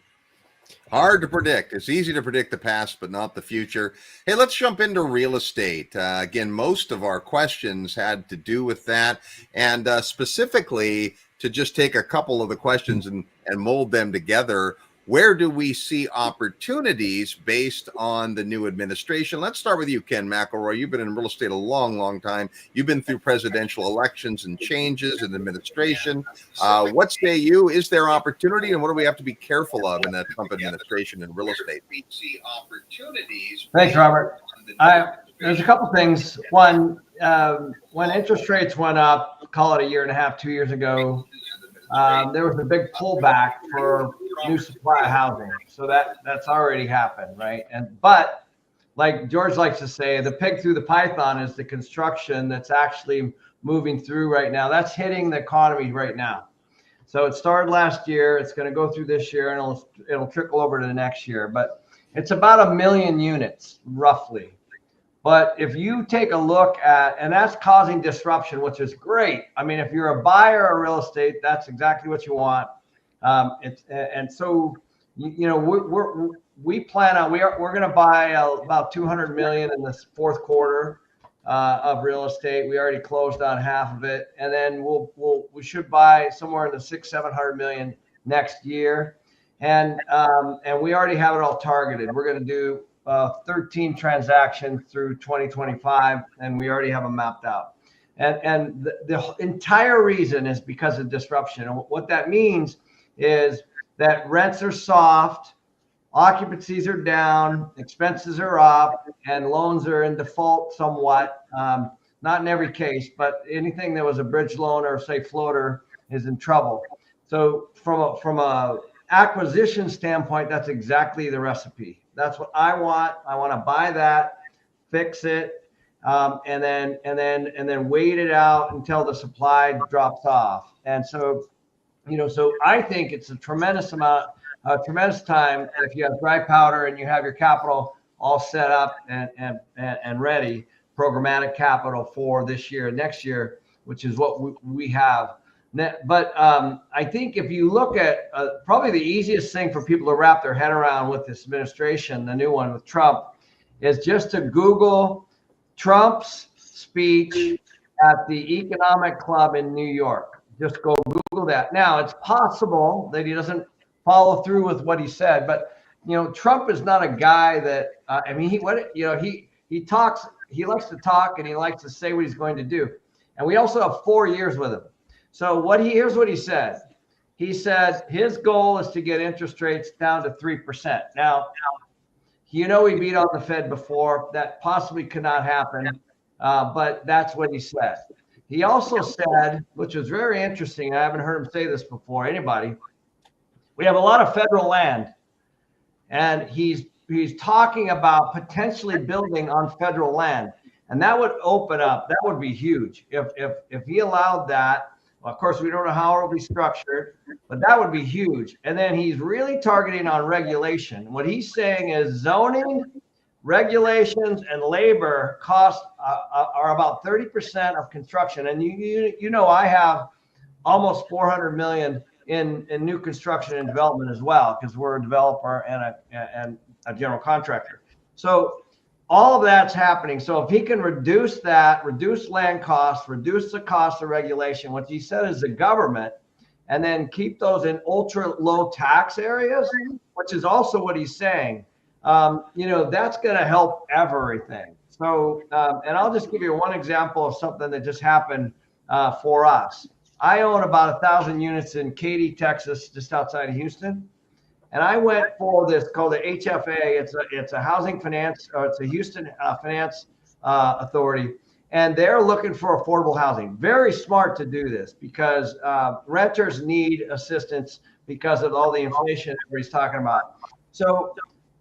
Hard to predict. It's easy to predict the past, but not the future. Hey, let's jump into real estate. Again, most of our questions had to do with that, and specifically to just take a couple of the questions and mold them together. Where do we see opportunities based on the new administration? Let's start with you, Ken McElroy. You've been in real estate a long, long time. You've been through presidential elections and changes in administration. What say you? Is there opportunity, and what do we have to be careful of in that Trump administration in real estate? We see opportunities. Thanks, Robert. There's a couple things. One, when interest rates went up, call it a year and a half, 2 years ago, there was a big pullback for new supply of housing. So that's already happened, right? But like George likes to say, the pig through the python is the construction that's actually moving through right now. That's hitting the economy right now. So it started last year. It's going to go through this year, and it'll trickle over to the next year. But it's about 1 million units, roughly. But if you take a look at, and that's causing disruption, which is great. I mean, if you're a buyer of real estate, that's exactly what you want. And so, you know, we plan on, we're going to buy about 200 million in this fourth quarter of real estate. We already closed on half of it, and then we should buy somewhere in the 600-700 million next year. And we already have it all targeted. We're going to do 13 transactions through 2025, and we already have them mapped out. And the entire reason is because of disruption. And what that means is that rents are soft, occupancies are down, expenses are up, and loans are in default somewhat. Not in every case, but anything that was a bridge loan or say floater is in trouble. So from a acquisition standpoint, that's exactly the recipe. That's what I want. I want to buy that, fix it, and then wait it out until the supply drops off. And so, you know, so I think it's a tremendous time if you have dry powder and you have your capital all set up and ready, programmatic capital for this year and next year, which is what we have. But I think if you look at probably the easiest thing for people to wrap their head around with this administration, the new one with Trump, is just to Google Trump's speech at the Economic Club in New York. Just go Google that. Now, it's possible that he doesn't follow through with what he said, but you know, Trump is not a guy that I mean, he talks, he likes to talk, and he likes to say what he's going to do. And we also have 4 years with him. So here's what he said. He said his goal is to get interest rates down to 3%. Now, you know, he beat on the Fed before. That possibly could not happen, but that's what he said. He also said, which was very interesting, I haven't heard him say this before, anybody, we have a lot of federal land, and he's talking about potentially building on federal land. And that would open up, that would be huge. If he allowed that, well, of course, we don't know how it will be structured, but that would be huge. And then he's really targeting on regulation. What he's saying is zoning, regulations, and labor costs are about 30% of construction. And you know, I have almost 400 million in new construction and development as well, because we're a developer and a general contractor. So all of that's happening. So if he can reduce that, reduce land costs, reduce the cost of regulation, what he said is the government, and then keep those in ultra low tax areas, which is also what he's saying, you know, that's going to help everything. So, and I'll just give you one example of something that just happened for us. I own about 1,000 units in Katy, Texas, just outside of Houston. And I went for this called the HFA. It's a housing finance, or it's a Houston finance authority. And they're looking for affordable housing. Very smart to do this, because renters need assistance because of all the inflation everybody's talking about. So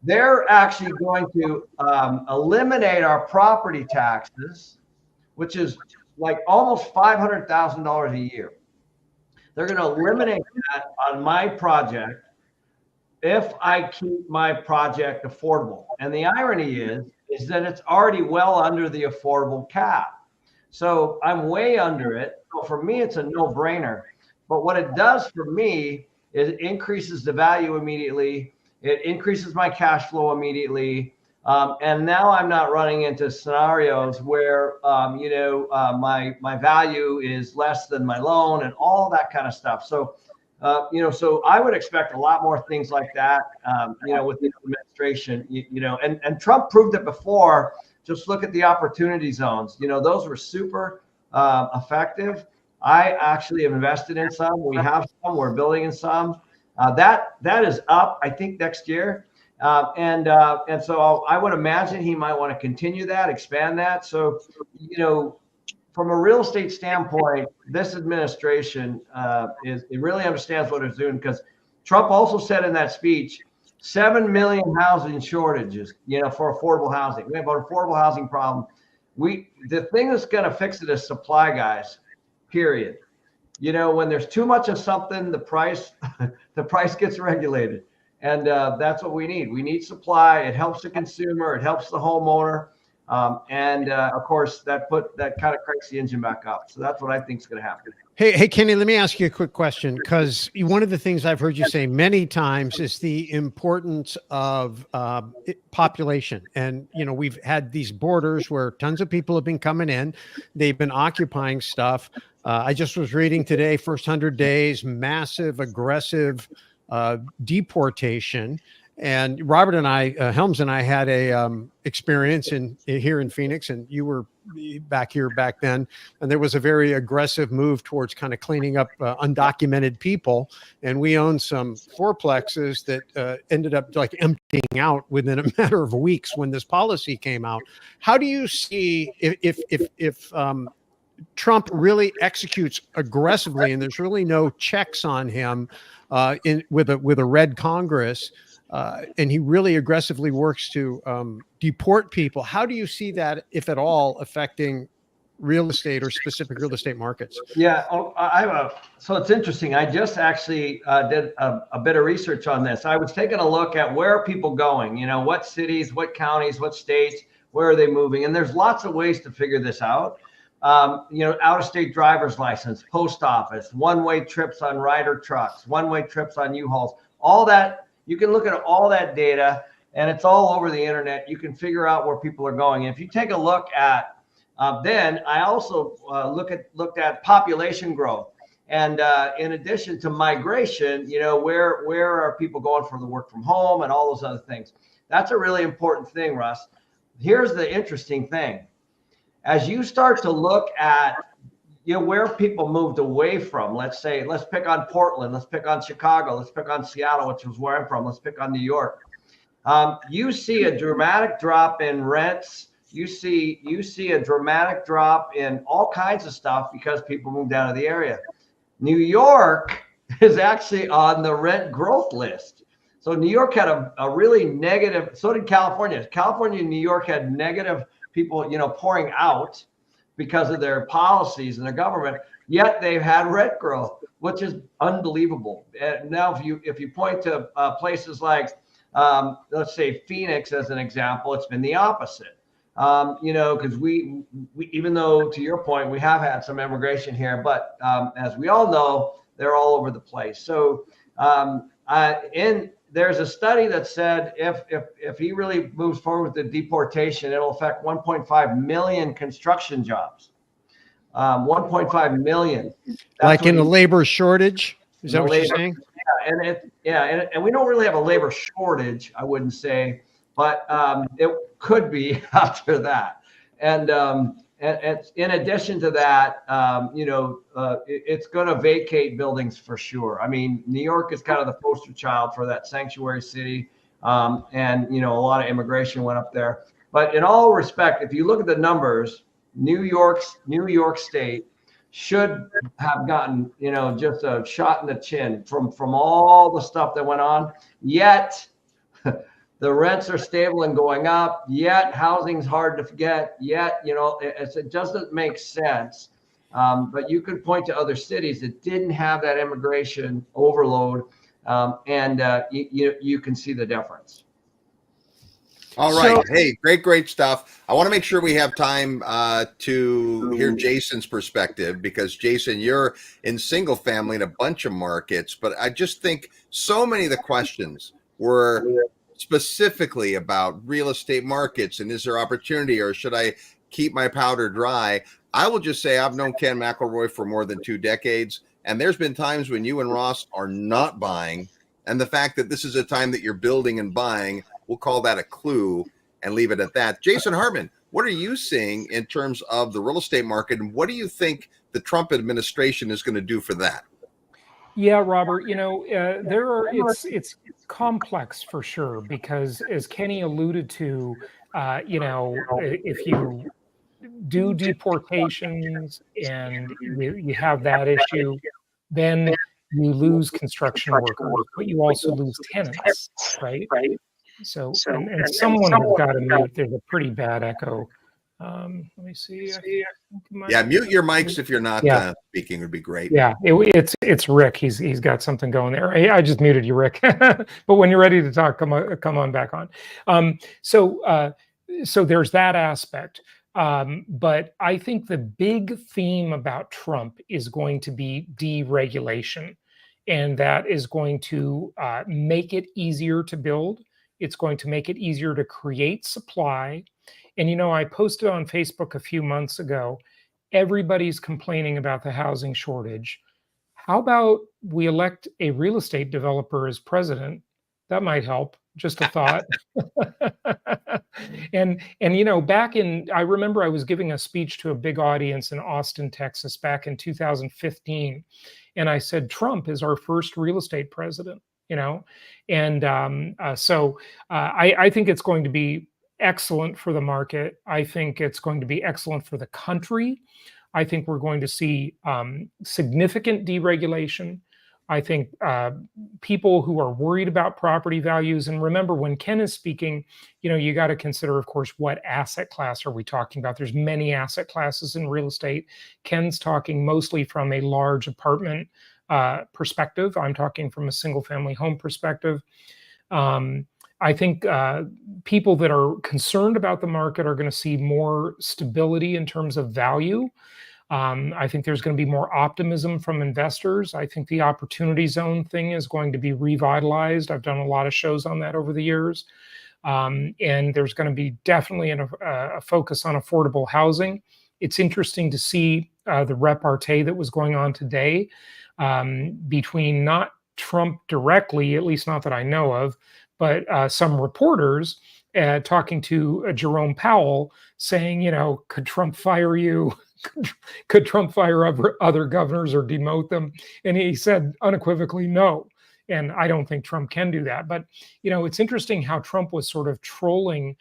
they're actually going to eliminate our property taxes, which is like almost $500,000 a year. They're going to eliminate that on my project if I keep my project affordable. And the irony is that it's already well under the affordable cap. So I'm way under it. So for me, it's a no-brainer. But what it does for me is it increases the value immediately. It increases my cash flow immediately. And now I'm not running into scenarios where, you know, my value is less than my loan and all that kind of stuff. So, you know, so I would expect a lot more things like that, you know, with the administration, you know, and Trump proved it before. Just look at the opportunity zones. You know, those were super effective. I actually have invested in some. We have some. We're building in some. That is up, I think, next year. And so I would imagine he might want to continue that, expand that. So, you know, from a real estate standpoint, this administration it really understands what it's doing, because Trump also said in that speech 7 million housing shortages, for affordable housing. We have an affordable housing problem. The thing that's going to fix it is supply, guys, period. When there's too much of something, the price gets regulated. And that's what we need. We need supply. It helps the consumer. It helps the homeowner. And of course, that kind of cranks the engine back up. So that's what I think is going to happen. Hey, Kenny, let me ask you a quick question, because one of the things I've heard you say many times is the importance of population. And, we've had these borders where tons of people have been coming in. They've been occupying stuff. I just was reading today, first 100 days, massive, aggressive deportation. And Robert and I, Helms and I, had a experience here in Phoenix, and you were back here back then. And there was a very aggressive move towards kind of cleaning up undocumented people. And we owned some fourplexes that ended up like emptying out within a matter of weeks when this policy came out. How do you see if Trump really executes aggressively and there's really no checks on him with a red Congress? And he really aggressively works to deport people. How do you see that, if at all, affecting real estate or specific real estate markets? Yeah, so it's interesting. I just actually did a bit of research on this. I was taking a look at where are people going, what cities, what counties, what states, where are they moving? And there's lots of ways to figure this out. Out-of-state driver's license, post office, one-way trips on Ryder trucks, one-way trips on U-Hauls, all that. You can look at all that data, and it's all over the internet. You can figure out where people are going. And if you take a look at, then I also looked at population growth, and in addition to migration, where are people going for the work from home and all those other things. That's a really important thing, Russ. Here's the interesting thing: as you start to look at where people moved away from, let's pick on Portland, let's pick on Chicago, let's pick on Seattle, which is where I'm from, let's pick on New York. You see a dramatic drop in rents. You see a dramatic drop in all kinds of stuff because people moved out of the area. New York is actually on the rent growth list. So New York had a really negative, so did California. California and New York had negative people, pouring out because of their policies and their government, yet they've had rent growth, which is unbelievable. And now, if you point to places like, let's say Phoenix as an example, it's been the opposite. Because we even though, to your point, we have had some immigration here, but as we all know, they're all over the place. So there's a study that said if he really moves forward with the deportation, it'll affect 1.5 million construction jobs. 1.5 million. That's like in a labor shortage? Is that what you're saying? Yeah, and we don't really have a labor shortage, I wouldn't say, but it could be after that. And in addition to that, it's going to vacate buildings for sure. I mean, New York is kind of the poster child for that sanctuary city. And, a lot of immigration went up there. But in all respect, if you look at the numbers, New York State should have gotten, just a shot in the chin from all the stuff that went on. Yet the rents are stable and going up, yet housing's hard to get, yet, it doesn't make sense. But you could point to other cities that didn't have that immigration overload, and you can see the difference. All right. Hey, great stuff. I want to make sure we have time to hear Jason's perspective, because Jason, you're in single family in a bunch of markets, but I just think so many of the questions were specifically about real estate markets and is there opportunity or should I keep my powder dry? I will just say I've known Ken McElroy for more than 2 decades, and there's been times when you and Ross are not buying, and the fact that this is a time that you're building and buying, we'll call that a clue and leave it at that. Jason Hartman, what are you seeing in terms of the real estate market, and what do you think the Trump administration is going to do for that? Yeah, Robert, it's complex for sure, because as Kenny alluded to, if you do deportations and you have that issue, then you lose construction workers, but you also lose tenants, right? So, and someone has got to mute. There's a pretty bad echo. Let me see. Yeah, mute your mics if you're not Yeah. speaking would be great. Yeah, it's Rick. He's got something going there. I just muted you, Rick. But when you're ready to talk, come on back on. So there's that aspect. But I think the big theme about Trump is going to be deregulation, and that is going to make it easier to build. It's going to make it easier to create supply. And I posted on Facebook a few months ago, everybody's complaining about the housing shortage. How about we elect a real estate developer as president? That might help. Just a thought. and I remember I was giving a speech to a big audience in Austin, Texas back in 2015, and I said Trump is our first real estate president. So I think it's going to be excellent for the market. I think it's going to be excellent for the country. I think we're going to see significant deregulation. I think people who are worried about property values, and remember when Ken is speaking, you got to consider, of course, what asset class are we talking about? There's many asset classes in real estate. Ken's talking mostly from a large apartment perspective. I'm talking from a single family home perspective. I think people that are concerned about the market are going to see more stability in terms of value. I think there's going to be more optimism from investors. I think the opportunity zone thing is going to be revitalized. I've done a lot of shows on that over the years. And there's going to be definitely a focus on affordable housing. It's interesting to see the repartee that was going on today between not Trump directly, at least not that I know of, but some reporters talking to Jerome Powell saying, could Trump fire you? Could Trump fire other governors or demote them? And he said unequivocally no. And I don't think Trump can do that. But, it's interesting how Trump was sort of trolling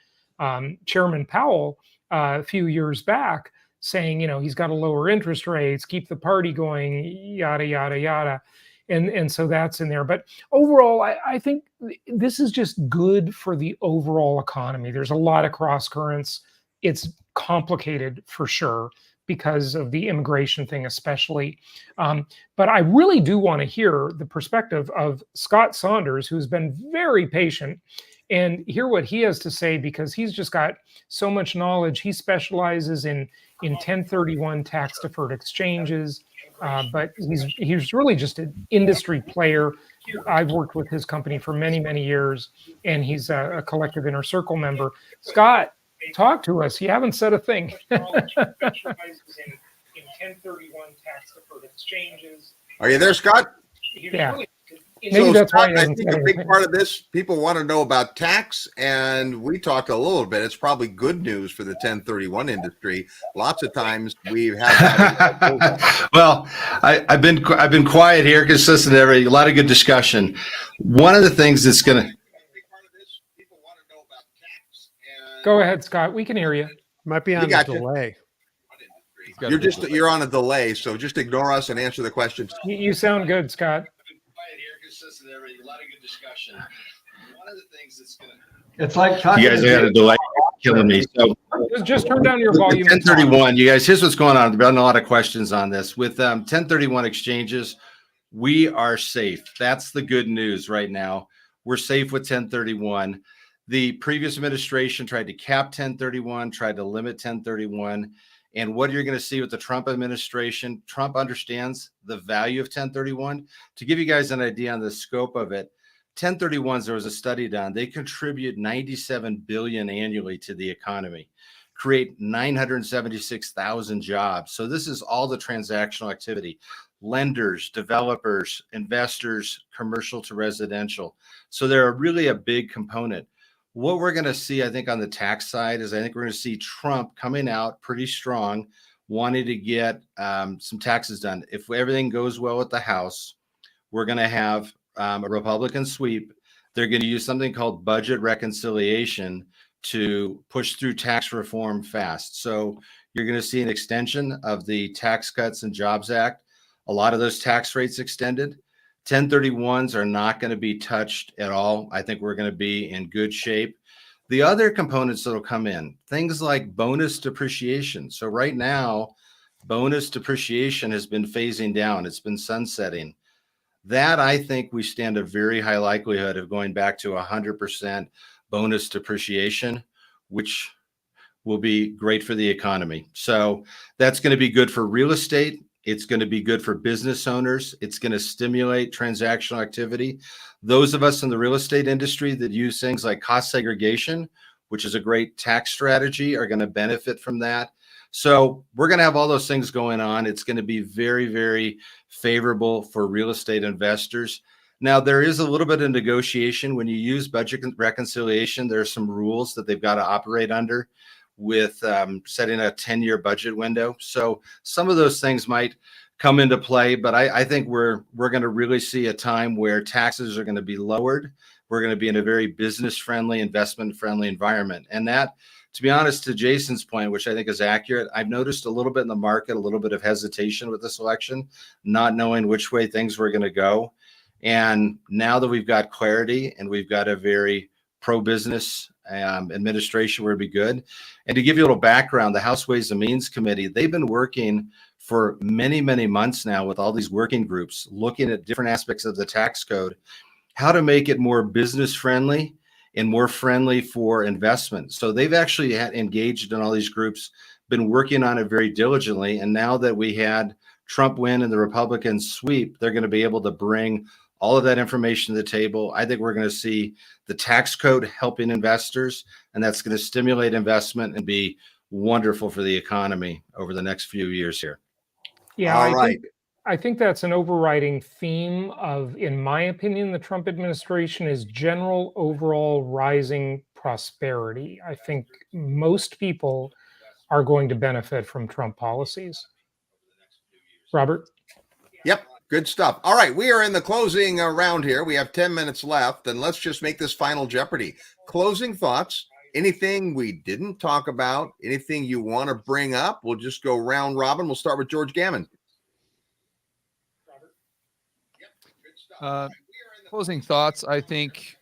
Chairman Powell a few years back, saying, he's got to lower interest rates, keep the party going, yada, yada, yada. And so that's in there. But overall, I think this is just good for the overall economy. There's a lot of cross currents. It's complicated for sure because of the immigration thing, especially. But I really do want to hear the perspective of Scott Saunders, who's been very patient, and hear what he has to say, because he's just got so much knowledge. He specializes in 1031 tax deferred exchanges. But he's really just an industry player. I've worked with his company for many, many years, and he's a collective inner circle member. Scott, talk to us. You haven't said a thing. Are you there, Scott? Yeah. Maybe that's Scott, why I think a big part of this, people want to know about tax, and we talked a little bit. It's probably good news for the 1031 industry. Lots of times we've had. Well, I've been quiet here because listen to a lot of good discussion. One of the things that's going to. Go ahead, Scott. We can hear you. Might be on a delay. You're on a delay, so just ignore us and answer the questions. You sound good, Scott. A lot of good discussion. One of the things that's going to. It's like talking. You guys got a delay, killing me. So just turn down your volume. 1031. You guys, here's what's going on. There's been a lot of questions on this with 1031 exchanges. We are safe. That's the good news right now. We're safe with 1031. The previous administration tried to cap 1031, tried to limit 1031. And what you're going to see with the Trump administration, Trump understands the value of 1031. To give you guys an idea on the scope of it, 1031s, there was a study done. They contribute $97 billion annually to the economy, create 976,000 jobs. So this is all the transactional activity, lenders, developers, investors, commercial to residential. So they're really a big component. What we're going to see, I think, on the tax side is I think we're going to see Trump coming out pretty strong, wanting to get some taxes done. If everything goes well with the House, we're going to have a Republican sweep. They're going to use something called budget reconciliation to push through tax reform fast. So you're going to see an extension of the Tax Cuts and Jobs Act. A lot of those tax rates extended. 1031s are not going to be touched at all. I think we're going to be in good shape. The other components that'll come in, things like bonus depreciation. So right now, bonus depreciation has been phasing down. It's been sunsetting. That, I think we stand a very high likelihood of going back to 100% bonus depreciation, which will be great for the economy. So that's going to be good for real estate. It's going to be good for business owners. It's going to stimulate transactional activity. Those of us in the real estate industry that use things like cost segregation, which is a great tax strategy, are going to benefit from that. So we're going to have all those things going on. It's going to be very, very favorable for real estate investors. Now, there is a little bit of negotiation. When you use budget reconciliation, there are some rules that they've got to operate under with setting a 10-year budget window. So some of those things might come into play, but I think we're going to really see a time where taxes are going to be lowered. We're going to be in a very business-friendly, investment-friendly environment. And that, to be honest, to Jason's point, which I think is accurate, I've noticed a little bit in the market, a little bit of hesitation with this election, not knowing which way things were going to go. And now that we've got clarity and we've got a very pro-business administration, where it'd be good. And to give you a little background, the House Ways and Means Committee, they've been working for many, many months now with all these working groups, looking at different aspects of the tax code, how to make it more business friendly and more friendly for investment. So they've actually engaged in all these groups, been working on it very diligently. And now that we had Trump win and the Republicans sweep, they're going to be able to bring all of that information to the table. I think we're going to see the tax code helping investors, and that's going to stimulate investment and be wonderful for the economy over the next few years here. Yeah, All right. I think that's an overriding theme of, in my opinion, the Trump administration is general overall rising prosperity. I think most people are going to benefit from Trump policies. Robert? Yep. Good stuff. All right. We are in the closing round here. We have 10 minutes left, and let's just make this final Jeopardy. Closing thoughts. Anything we didn't talk about? Anything you want to bring up? We'll just go round robin. We'll start with George Gammon. Closing thoughts. I think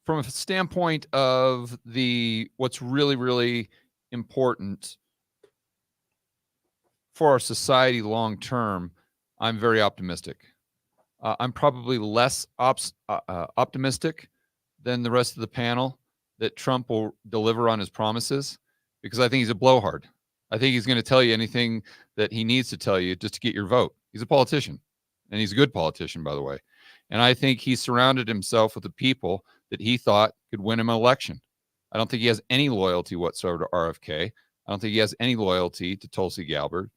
from a standpoint of what's really, really important for our society long term, I'm very optimistic. I'm probably less optimistic than the rest of the panel that Trump will deliver on his promises, because I think he's a blowhard. I think he's going to tell you anything that he needs to tell you just to get your vote. He's a politician, and he's a good politician, by the way. And I think he surrounded himself with the people that he thought could win him an election. I don't think he has any loyalty whatsoever to RFK. I don't think he has any loyalty to Tulsi Gabbard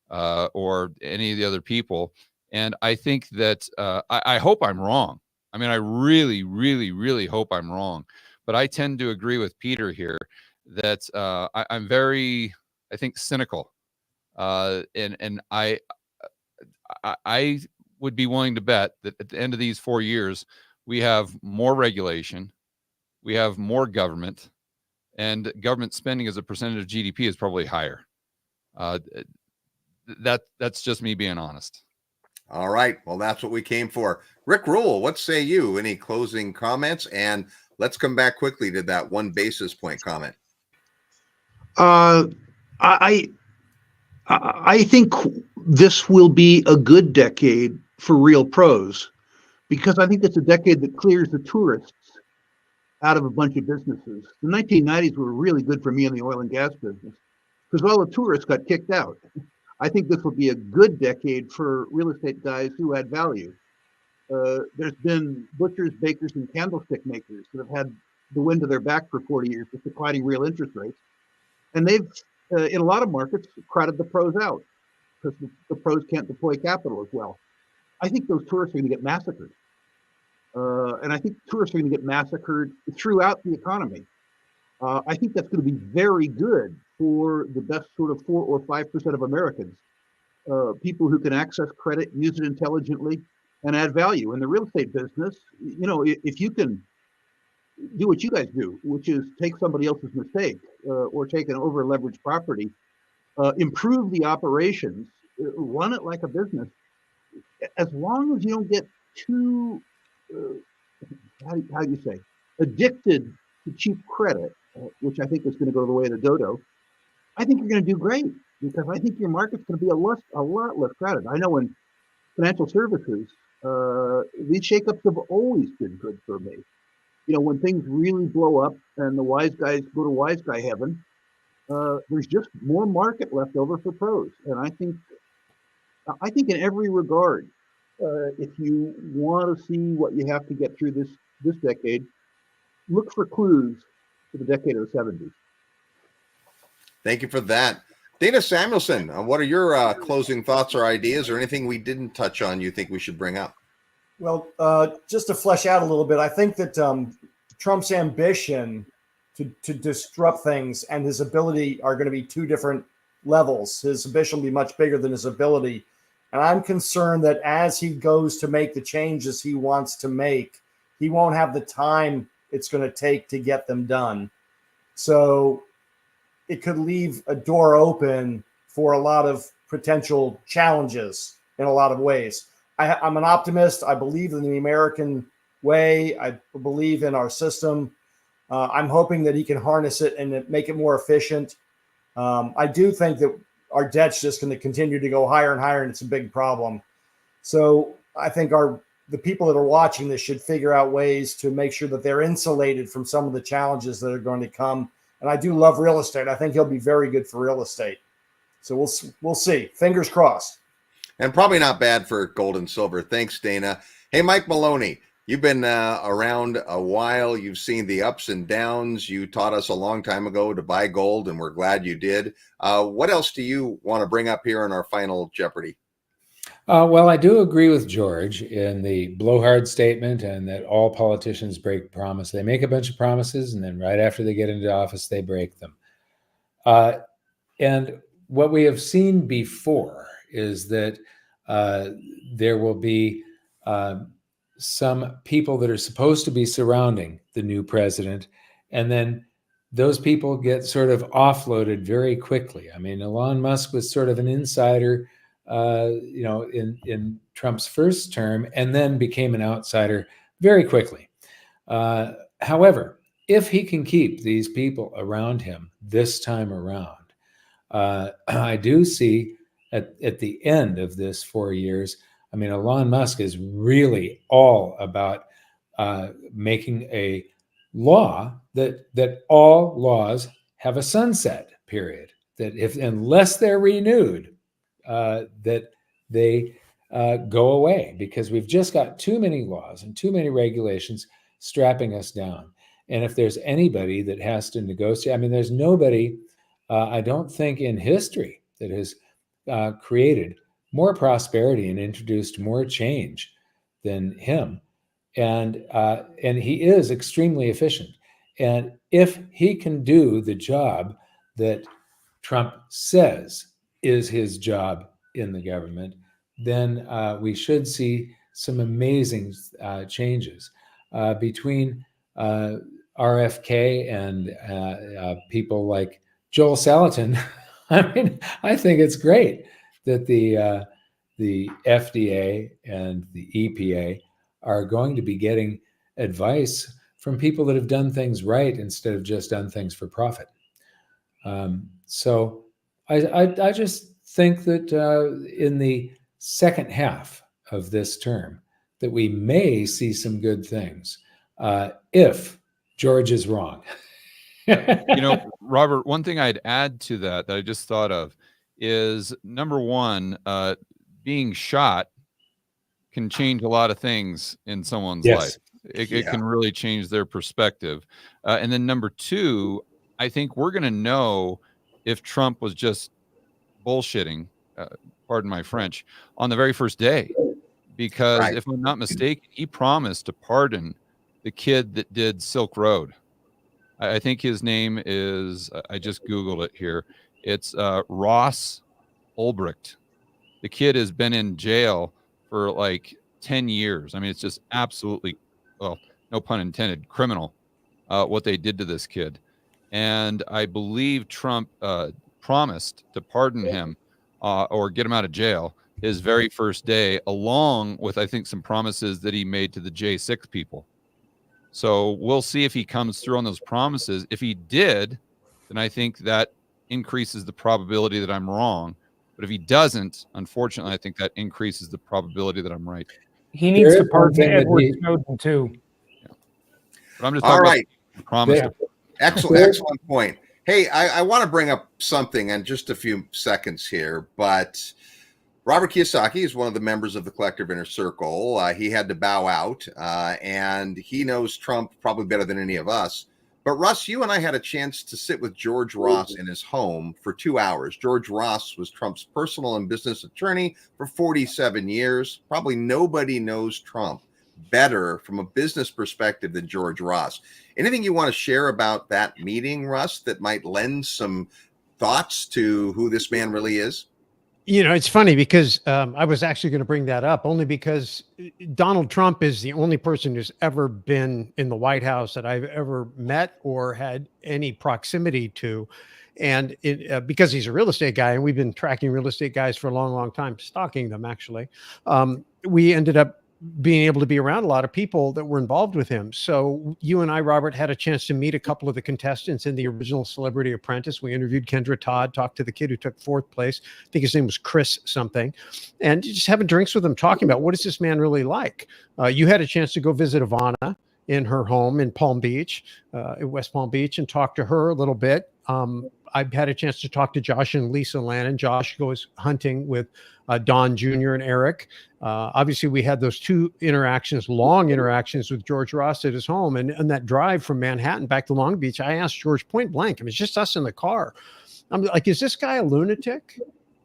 or any of the other people. And I think that I hope I'm wrong. I mean, I really, really, really hope I'm wrong. But I tend to agree with Peter here that I'm very, I think, cynical. And I would be willing to bet that at the end of these 4 years, we have more regulation, we have more government, and government spending as a percentage of GDP is probably higher. That's just me being honest. All right. Well, that's what we came for. Rick Rule, what say you? Any closing comments? And let's come back quickly to that one basis point comment. I think this will be a good decade for real pros, because I think it's a decade that clears the tourists out of a bunch of businesses. The 1990s were really good for me in the oil and gas business because all the tourists got kicked out. I think this will be a good decade for real estate guys who add value. There's been butchers, bakers, and candlestick makers that have had the wind to their back for 40 years with declining real interest rates. And they've, in a lot of markets, crowded the pros out because the pros can't deploy capital as well. I think those tourists are going to get massacred. And I think tourists are going to get massacred throughout the economy. I think that's going to be very good for the best sort of 4 or 5% of Americans, people who can access credit, use it intelligently, and add value. In the real estate business, you know, if you can do what you guys do, which is take somebody else's mistake or take an over-leveraged property, improve the operations, run it like a business, as long as you don't get too, how do you say, addicted to cheap credit, which I think is going to go the way of the dodo, I think you're going to do great because I think your market's going to be a lot less crowded. I know in financial services, these shakeups have always been good for me. You know, when things really blow up and the wise guys go to wise guy heaven, there's just more market left over for pros. And I think in every regard, if you want to see what you have to get through this decade, look for clues to the decade of the 70s. Thank you for that. Dana Samuelson, what are your closing thoughts or ideas or anything we didn't touch on you think we should bring up? Well, just to flesh out a little bit, I think that Trump's ambition to disrupt things and his ability are going to be two different levels. His ambition will be much bigger than his ability. And I'm concerned that as he goes to make the changes he wants to make, he won't have the time it's going to take to get them done. So it could leave a door open for a lot of potential challenges in a lot of ways. I'm an optimist. I believe in the American way. I believe in our system. I'm hoping that he can harness it and make it more efficient. I do think that our debt's just going to continue to go higher and higher, and it's a big problem. So I think the people that are watching this should figure out ways to make sure that they're insulated from some of the challenges that are going to come. And I do love real estate. I think he'll be very good for real estate. So we'll see. Fingers crossed. And probably not bad for gold and silver. Thanks, Dana. Hey, Mike Maloney, you've been around a while. You've seen the ups and downs. You taught us a long time ago to buy gold, and we're glad you did. What else do you want to bring up here in our final Jeopardy? Well, I do agree with George in the blowhard statement and that all politicians break promise. They make a bunch of promises, and then right after they get into office, they break them. And what we have seen before is that there will be some people that are supposed to be surrounding the new president, and then those people get sort of offloaded very quickly. I mean, Elon Musk was sort of an insider, in Trump's first term, and then became an outsider very quickly. However, if he can keep these people around him this time around, I do see at the end of this 4 years, I mean, Elon Musk is really all about making a law that all laws have a sunset period, that unless they're renewed, that they go away, because we've just got too many laws and too many regulations strapping us down. And if there's anybody that has to negotiate, I mean, there's nobody, I don't think, in history that has created more prosperity and introduced more change than him. And he is extremely efficient. And if he can do the job that Trump says is his job in the government, then we should see some amazing changes between RFK and people like Joel Salatin. I mean, I think it's great that the FDA and the EPA are going to be getting advice from people that have done things right instead of just done things for profit. So I just think that in the second half of this term that we may see some good things if George is wrong. Robert, one thing I'd add to that I just thought of is, number one, being shot can change a lot of things in someone's life. It can really change their perspective. And then number two, I think we're going to know if Trump was just bullshitting, pardon my French, on the very first day. Because if I'm not mistaken, he promised to pardon the kid that did Silk Road. I think his name is, I just Googled it here. It's Ross Ulbricht. The kid has been in jail for like 10 years. I mean, it's just absolutely, well, no pun intended, criminal what they did to this kid. And I believe Trump promised to pardon him or get him out of jail his very first day, along with, I think, some promises that he made to the J6 people. So we'll see if he comes through on those promises. If he did, then I think that increases the probability that I'm wrong. But if he doesn't, unfortunately, I think that increases the probability that I'm right. He needs There to is one pardon thing that Edward he- Snowden too. But I'm just All talking right. about the promise. Yeah. Excellent point. Hey, I want to bring up something in just a few seconds here, but Robert Kiyosaki is one of the members of the Collective Inner Circle. He had to bow out, and he knows Trump probably better than any of us. But Russ, you and I had a chance to sit with George Ross in his home for 2 hours. George Ross was Trump's personal and business attorney for 47 years. Probably nobody knows Trump better from a business perspective than George Ross. Anything you want to share about that meeting, Russ, that might lend some thoughts to who this man really is? It's funny because I was actually going to bring that up only because Donald Trump is the only person who's ever been in the White House that I've ever met or had any proximity to. And because he's a real estate guy, and we've been tracking real estate guys for a long, long time, stalking them actually, we ended up being able to be around a lot of people that were involved with him. So you and I, Robert, had a chance to meet a couple of the contestants in the original Celebrity Apprentice. We interviewed Kendra Todd, talked to the kid who took 4th place. I think his name was Chris something. And just having drinks with him, talking about what is this man really like? You had a chance to go visit Ivana in her home in Palm Beach, in West Palm Beach, and talk to her a little bit. I've had a chance to talk to Josh and Lisa Lannon. Josh goes hunting with Don Jr. and Eric. Obviously, we had those 2 interactions, long interactions with George Ross at his home. And that drive from Manhattan back to Long Beach, I asked George point blank, I mean, it's just us in the car. I'm like, is this guy a lunatic?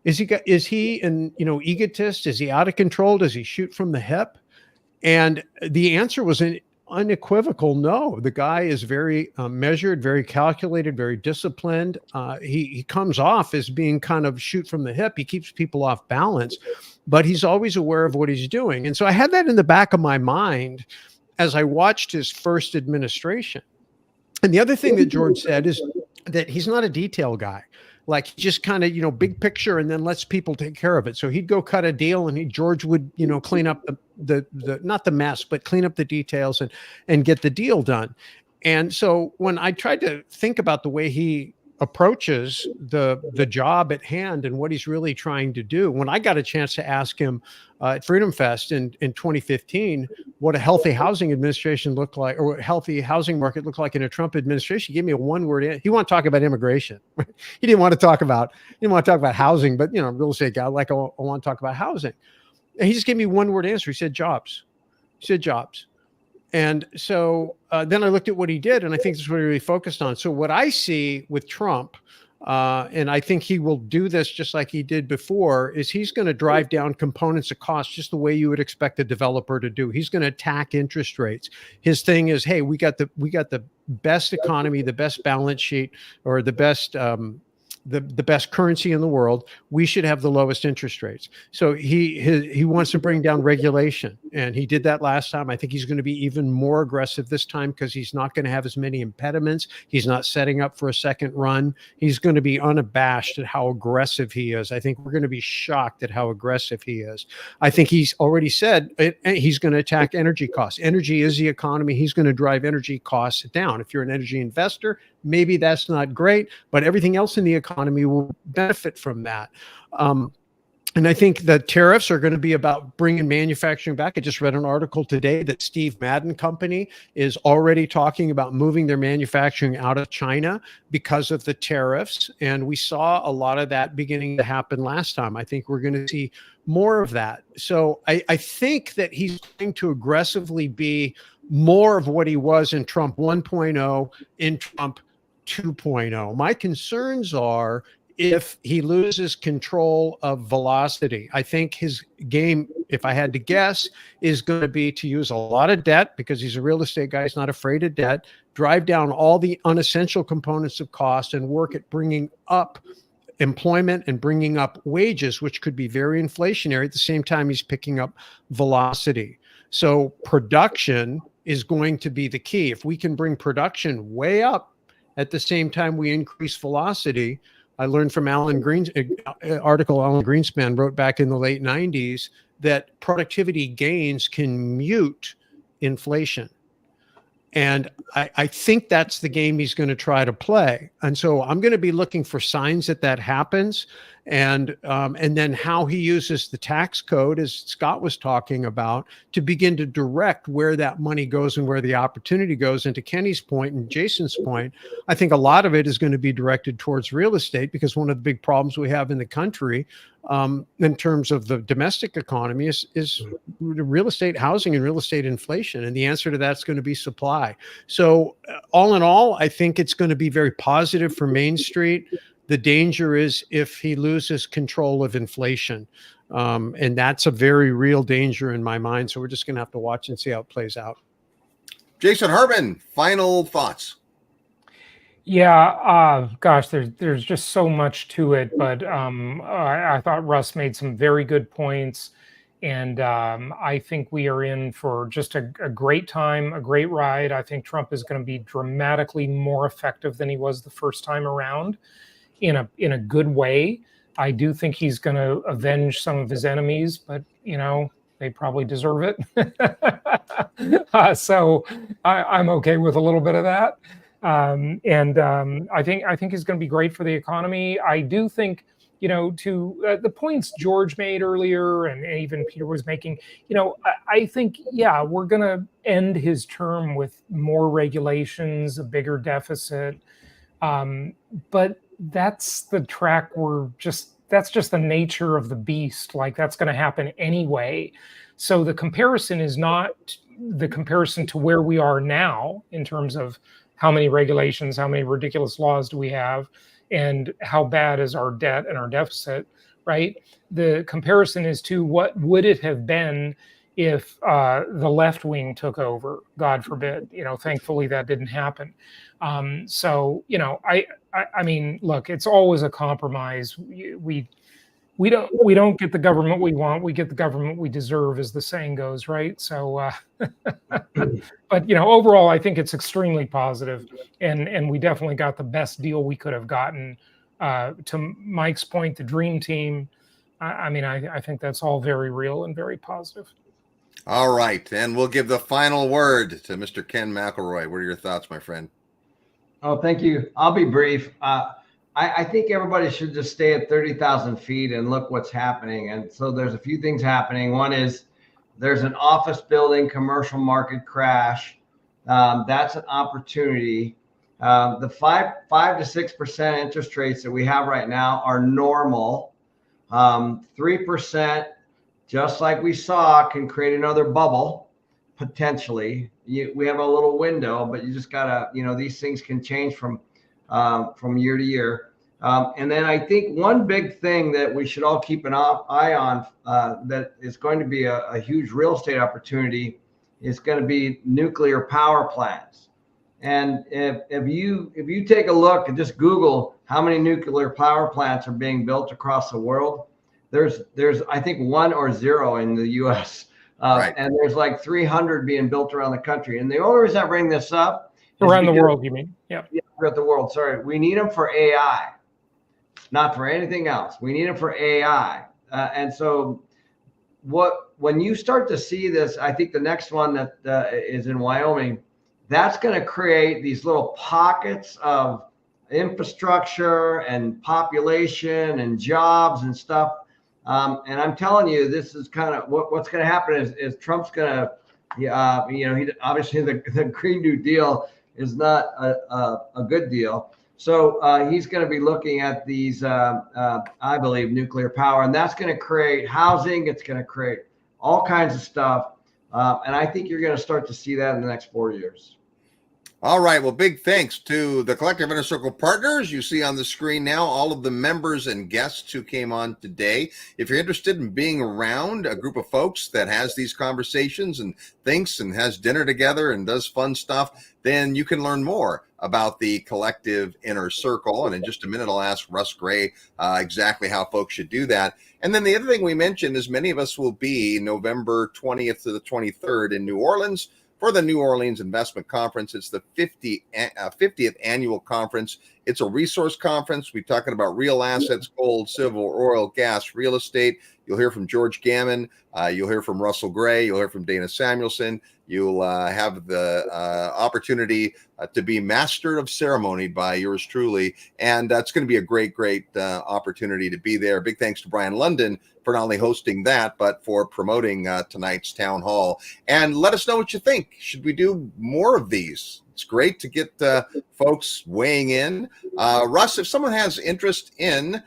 Is he an egotist? Is he out of control? Does he shoot from the hip? And the answer was an unequivocal no. The guy is very measured, very calculated, very disciplined. He comes off as being kind of shoot from the hip. He keeps people off balance, but he's always aware of what he's doing. And so I had that in the back of my mind as I watched his first administration. And the other thing that George said is that he's not a detail guy. Like, he just kind of, big picture, and then lets people take care of it. So he'd go cut a deal, and George would, clean up the not the mess, but clean up the details and get the deal done. And so when I tried to think about the way he approaches the job at hand and what he's really trying to do, when I got a chance to ask him at Freedom Fest in 2015 what a healthy housing administration looked like, or what a healthy housing market looked like in a Trump administration, he gave me a one-word. He wanted to talk about immigration. He didn't want to talk about housing, but real estate guy, like, I want to talk about housing. And he just gave me one-word answer. He said jobs. And so then I looked at what he did, and I think this is what he really focused on. So what I see with Trump, and I think he will do this just like he did before, is he's going to drive down components of cost just the way you would expect a developer to do. He's going to attack interest rates. His thing is, hey, we got the best economy, the best balance sheet, or the best the best currency in the world. We should have the lowest interest rates. So he wants to bring down regulation, and he did that last time. I think he's going to be even more aggressive this time because he's not going to have as many impediments. He's not setting up for a second run. He's going to be unabashed at how aggressive he is. I think we're going to be shocked at how aggressive he is. I think he's already said he's going to attack energy costs. Energy is the economy. He's going to drive energy costs down. If you're an energy investor, maybe that's not great, but everything else in the economy will benefit from that. And I think the tariffs are going to be about bringing manufacturing back. I just read an article today that Steve Madden Company is already talking about moving their manufacturing out of China because of the tariffs. And we saw a lot of that beginning to happen last time. I think we're going to see more of that. So I think that he's going to aggressively be more of what he was in Trump 1.0, in Trump 2.0. My concerns are if he loses control of velocity. I think his game, if I had to guess, is going to be to use a lot of debt because he's a real estate guy. He's not afraid of debt, drive down all the unessential components of cost and work at bringing up employment and bringing up wages, which could be very inflationary. At the same time, he's picking up velocity. So production is going to be the key. If we can bring production way up at the same time we increase velocity, I learned from Alan Green's article Alan Greenspan wrote back in the late 90s that productivity gains can mute inflation. And I think that's the game he's going to try to play. And so I'm going to be looking for signs that that happens. And then how he uses the tax code, as Scott was talking about, to begin to direct where that money goes and where the opportunity goes. And to Kenny's point and Jason's point, I think a lot of it is going to be directed towards real estate, because one of the big problems we have in the country in terms of the domestic economy is real estate housing and real estate inflation. And the answer to that's going to be supply. So all in all, I think it's going to be very positive for Main Street. The danger is if he loses control of inflation. And that's a very real danger in my mind. So we're just going to have to watch and see how it plays out. Jason Herman, final thoughts. Yeah, gosh, there's just so much to it, but I thought Russ made some very good points, and I think we are in for just a great time, a great ride. I think Trump is going to be dramatically more effective than he was the first time around, in a good way. I do think he's going to avenge some of his enemies, but they probably deserve it. So I'm okay with a little bit of that. I think he's going to be great for the economy. I do think, to the points George made earlier, and even Peter was making, I think, yeah, we're going to end his term with more regulations, a bigger deficit. But that's the track that's just the nature of the beast. Like, that's going to happen anyway. So the comparison is not the comparison to where we are now in terms of how many regulations, how many ridiculous laws do we have, and how bad is our debt and our deficit, right? The comparison is to what would it have been if the left wing took over, God forbid. Thankfully that didn't happen. So I mean, look, it's always a compromise. We don't get the government we want. We get the government we deserve, as the saying goes, right? So, but overall, I think it's extremely positive, and we definitely got the best deal we could have gotten. To Mike's point, the dream team. I think that's all very real and very positive. All right, and we'll give the final word to Mr. Ken McElroy. What are your thoughts, my friend? Oh, thank you. I'll be brief. I think everybody should just stay at 30,000 feet and look what's happening. And so there's a few things happening. One is there's an office building commercial market crash. That's an opportunity. The 5 to 6% interest rates that we have right now are normal. 3%, just like we saw, can create another bubble potentially. We have a little window, but you just gotta, these things can change from year to year. And then I think one big thing that we should all keep an eye on that is going to be a huge real estate opportunity is going to be nuclear power plants. And if you take a look and just Google how many nuclear power plants are being built across the world, there's I think 1 or 0 in the U.S. Right. And there's like 300 being built around the country. And the only reason I bring this up around the world, you mean? Yeah, throughout the world. Sorry, we need them for AI, not for anything else. We need them for AI. And so when you start to see this, I think the next one that is in Wyoming, that's going to create these little pockets of infrastructure and population and jobs and stuff. And I'm telling you, this is kind of what's going to happen is Trump's going to, he obviously the Green New Deal is not a good deal. So he's going to be looking at these, I believe, nuclear power, and that's going to create housing. It's going to create all kinds of stuff. And I think you're going to start to see that in the next 4 years. All right. Well, big thanks to the Collective Inner Circle partners. You see on the screen now all of the members and guests who came on today. If you're interested in being around a group of folks that has these conversations and thinks and has dinner together and does fun stuff, then you can learn more about the Collective Inner Circle. And in just a minute, I'll ask Russ Gray exactly how folks should do that. And then the other thing we mentioned is many of us will be November 20th to the 23rd in New Orleans for the New Orleans Investment Conference. It's the 50th annual conference. It's a resource conference. We're talking about real assets, gold, silver, oil, gas, real estate. You'll hear from George Gammon. You'll hear from Russell Gray. You'll hear from Dana Samuelson. You'll have the opportunity to be master of ceremony by yours truly. And it's going to be a great, great opportunity to be there. Big thanks to Brian London for not only hosting that, but for promoting tonight's town hall. And let us know what you think. Should we do more of these? It's great to get folks weighing in. Russ, if someone has interest in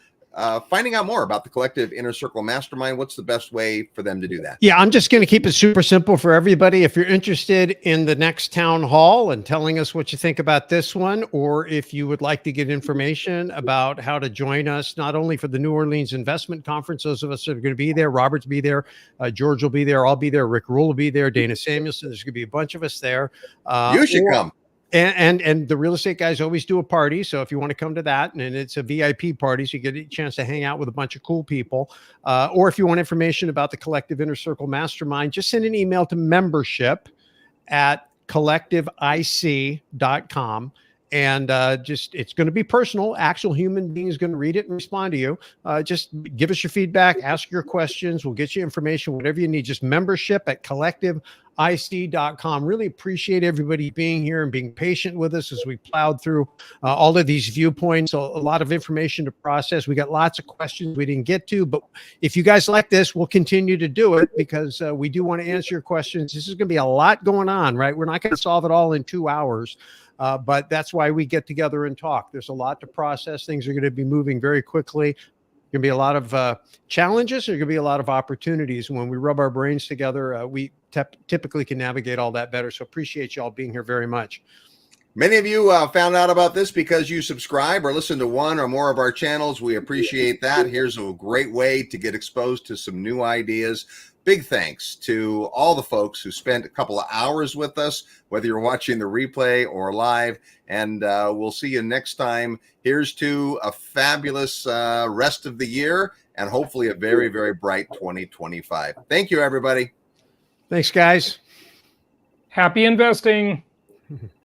finding out more about the Collective Inner Circle Mastermind, what's the best way for them to do that? Yeah, I'm just going to keep it super simple for everybody. If you're interested in the next town hall and telling us what you think about this one, or if you would like to get information about how to join us, not only for the New Orleans Investment Conference, those of us that are going to be there, Robert's be there, George will be there, I'll be there, Rick Rule will be there, Dana Samuelson, there's going to be a bunch of us there. You should come. And the real estate guys always do a party. So if you want to come to that, and it's a VIP party, so you get a chance to hang out with a bunch of cool people. Or if you want information about the Collective Inner Circle Mastermind, just send an email to membership@collectiveic.com. And it's going to be personal. Actual human being is going to read it and respond to you. Just give us your feedback, ask your questions. We'll get you information, whatever you need. Just membership@collectiveic.com. Really appreciate everybody being here and being patient with us as we plowed through all of these viewpoints. So a lot of information to process. We got lots of questions we didn't get to, but if you guys like this, we'll continue to do it because we do want to answer your questions. This is going to be a lot going on, right? We're not going to solve it all in 2 hours. But that's why we get together and talk. There's a lot to process. Things are going to be moving very quickly. Going to be a lot of challenges. There's going to be a lot of opportunities. When we rub our brains together, we typically can navigate all that better. So appreciate you all being here very much. Many of you found out about this because you subscribe or listen to one or more of our channels. We appreciate that. Here's a great way to get exposed to some new ideas. Big thanks to all the folks who spent a couple of hours with us, whether you're watching the replay or live. And we'll see you next time. Here's to a fabulous rest of the year and hopefully a very, very bright 2025. Thank you, everybody. Thanks, guys. Happy investing.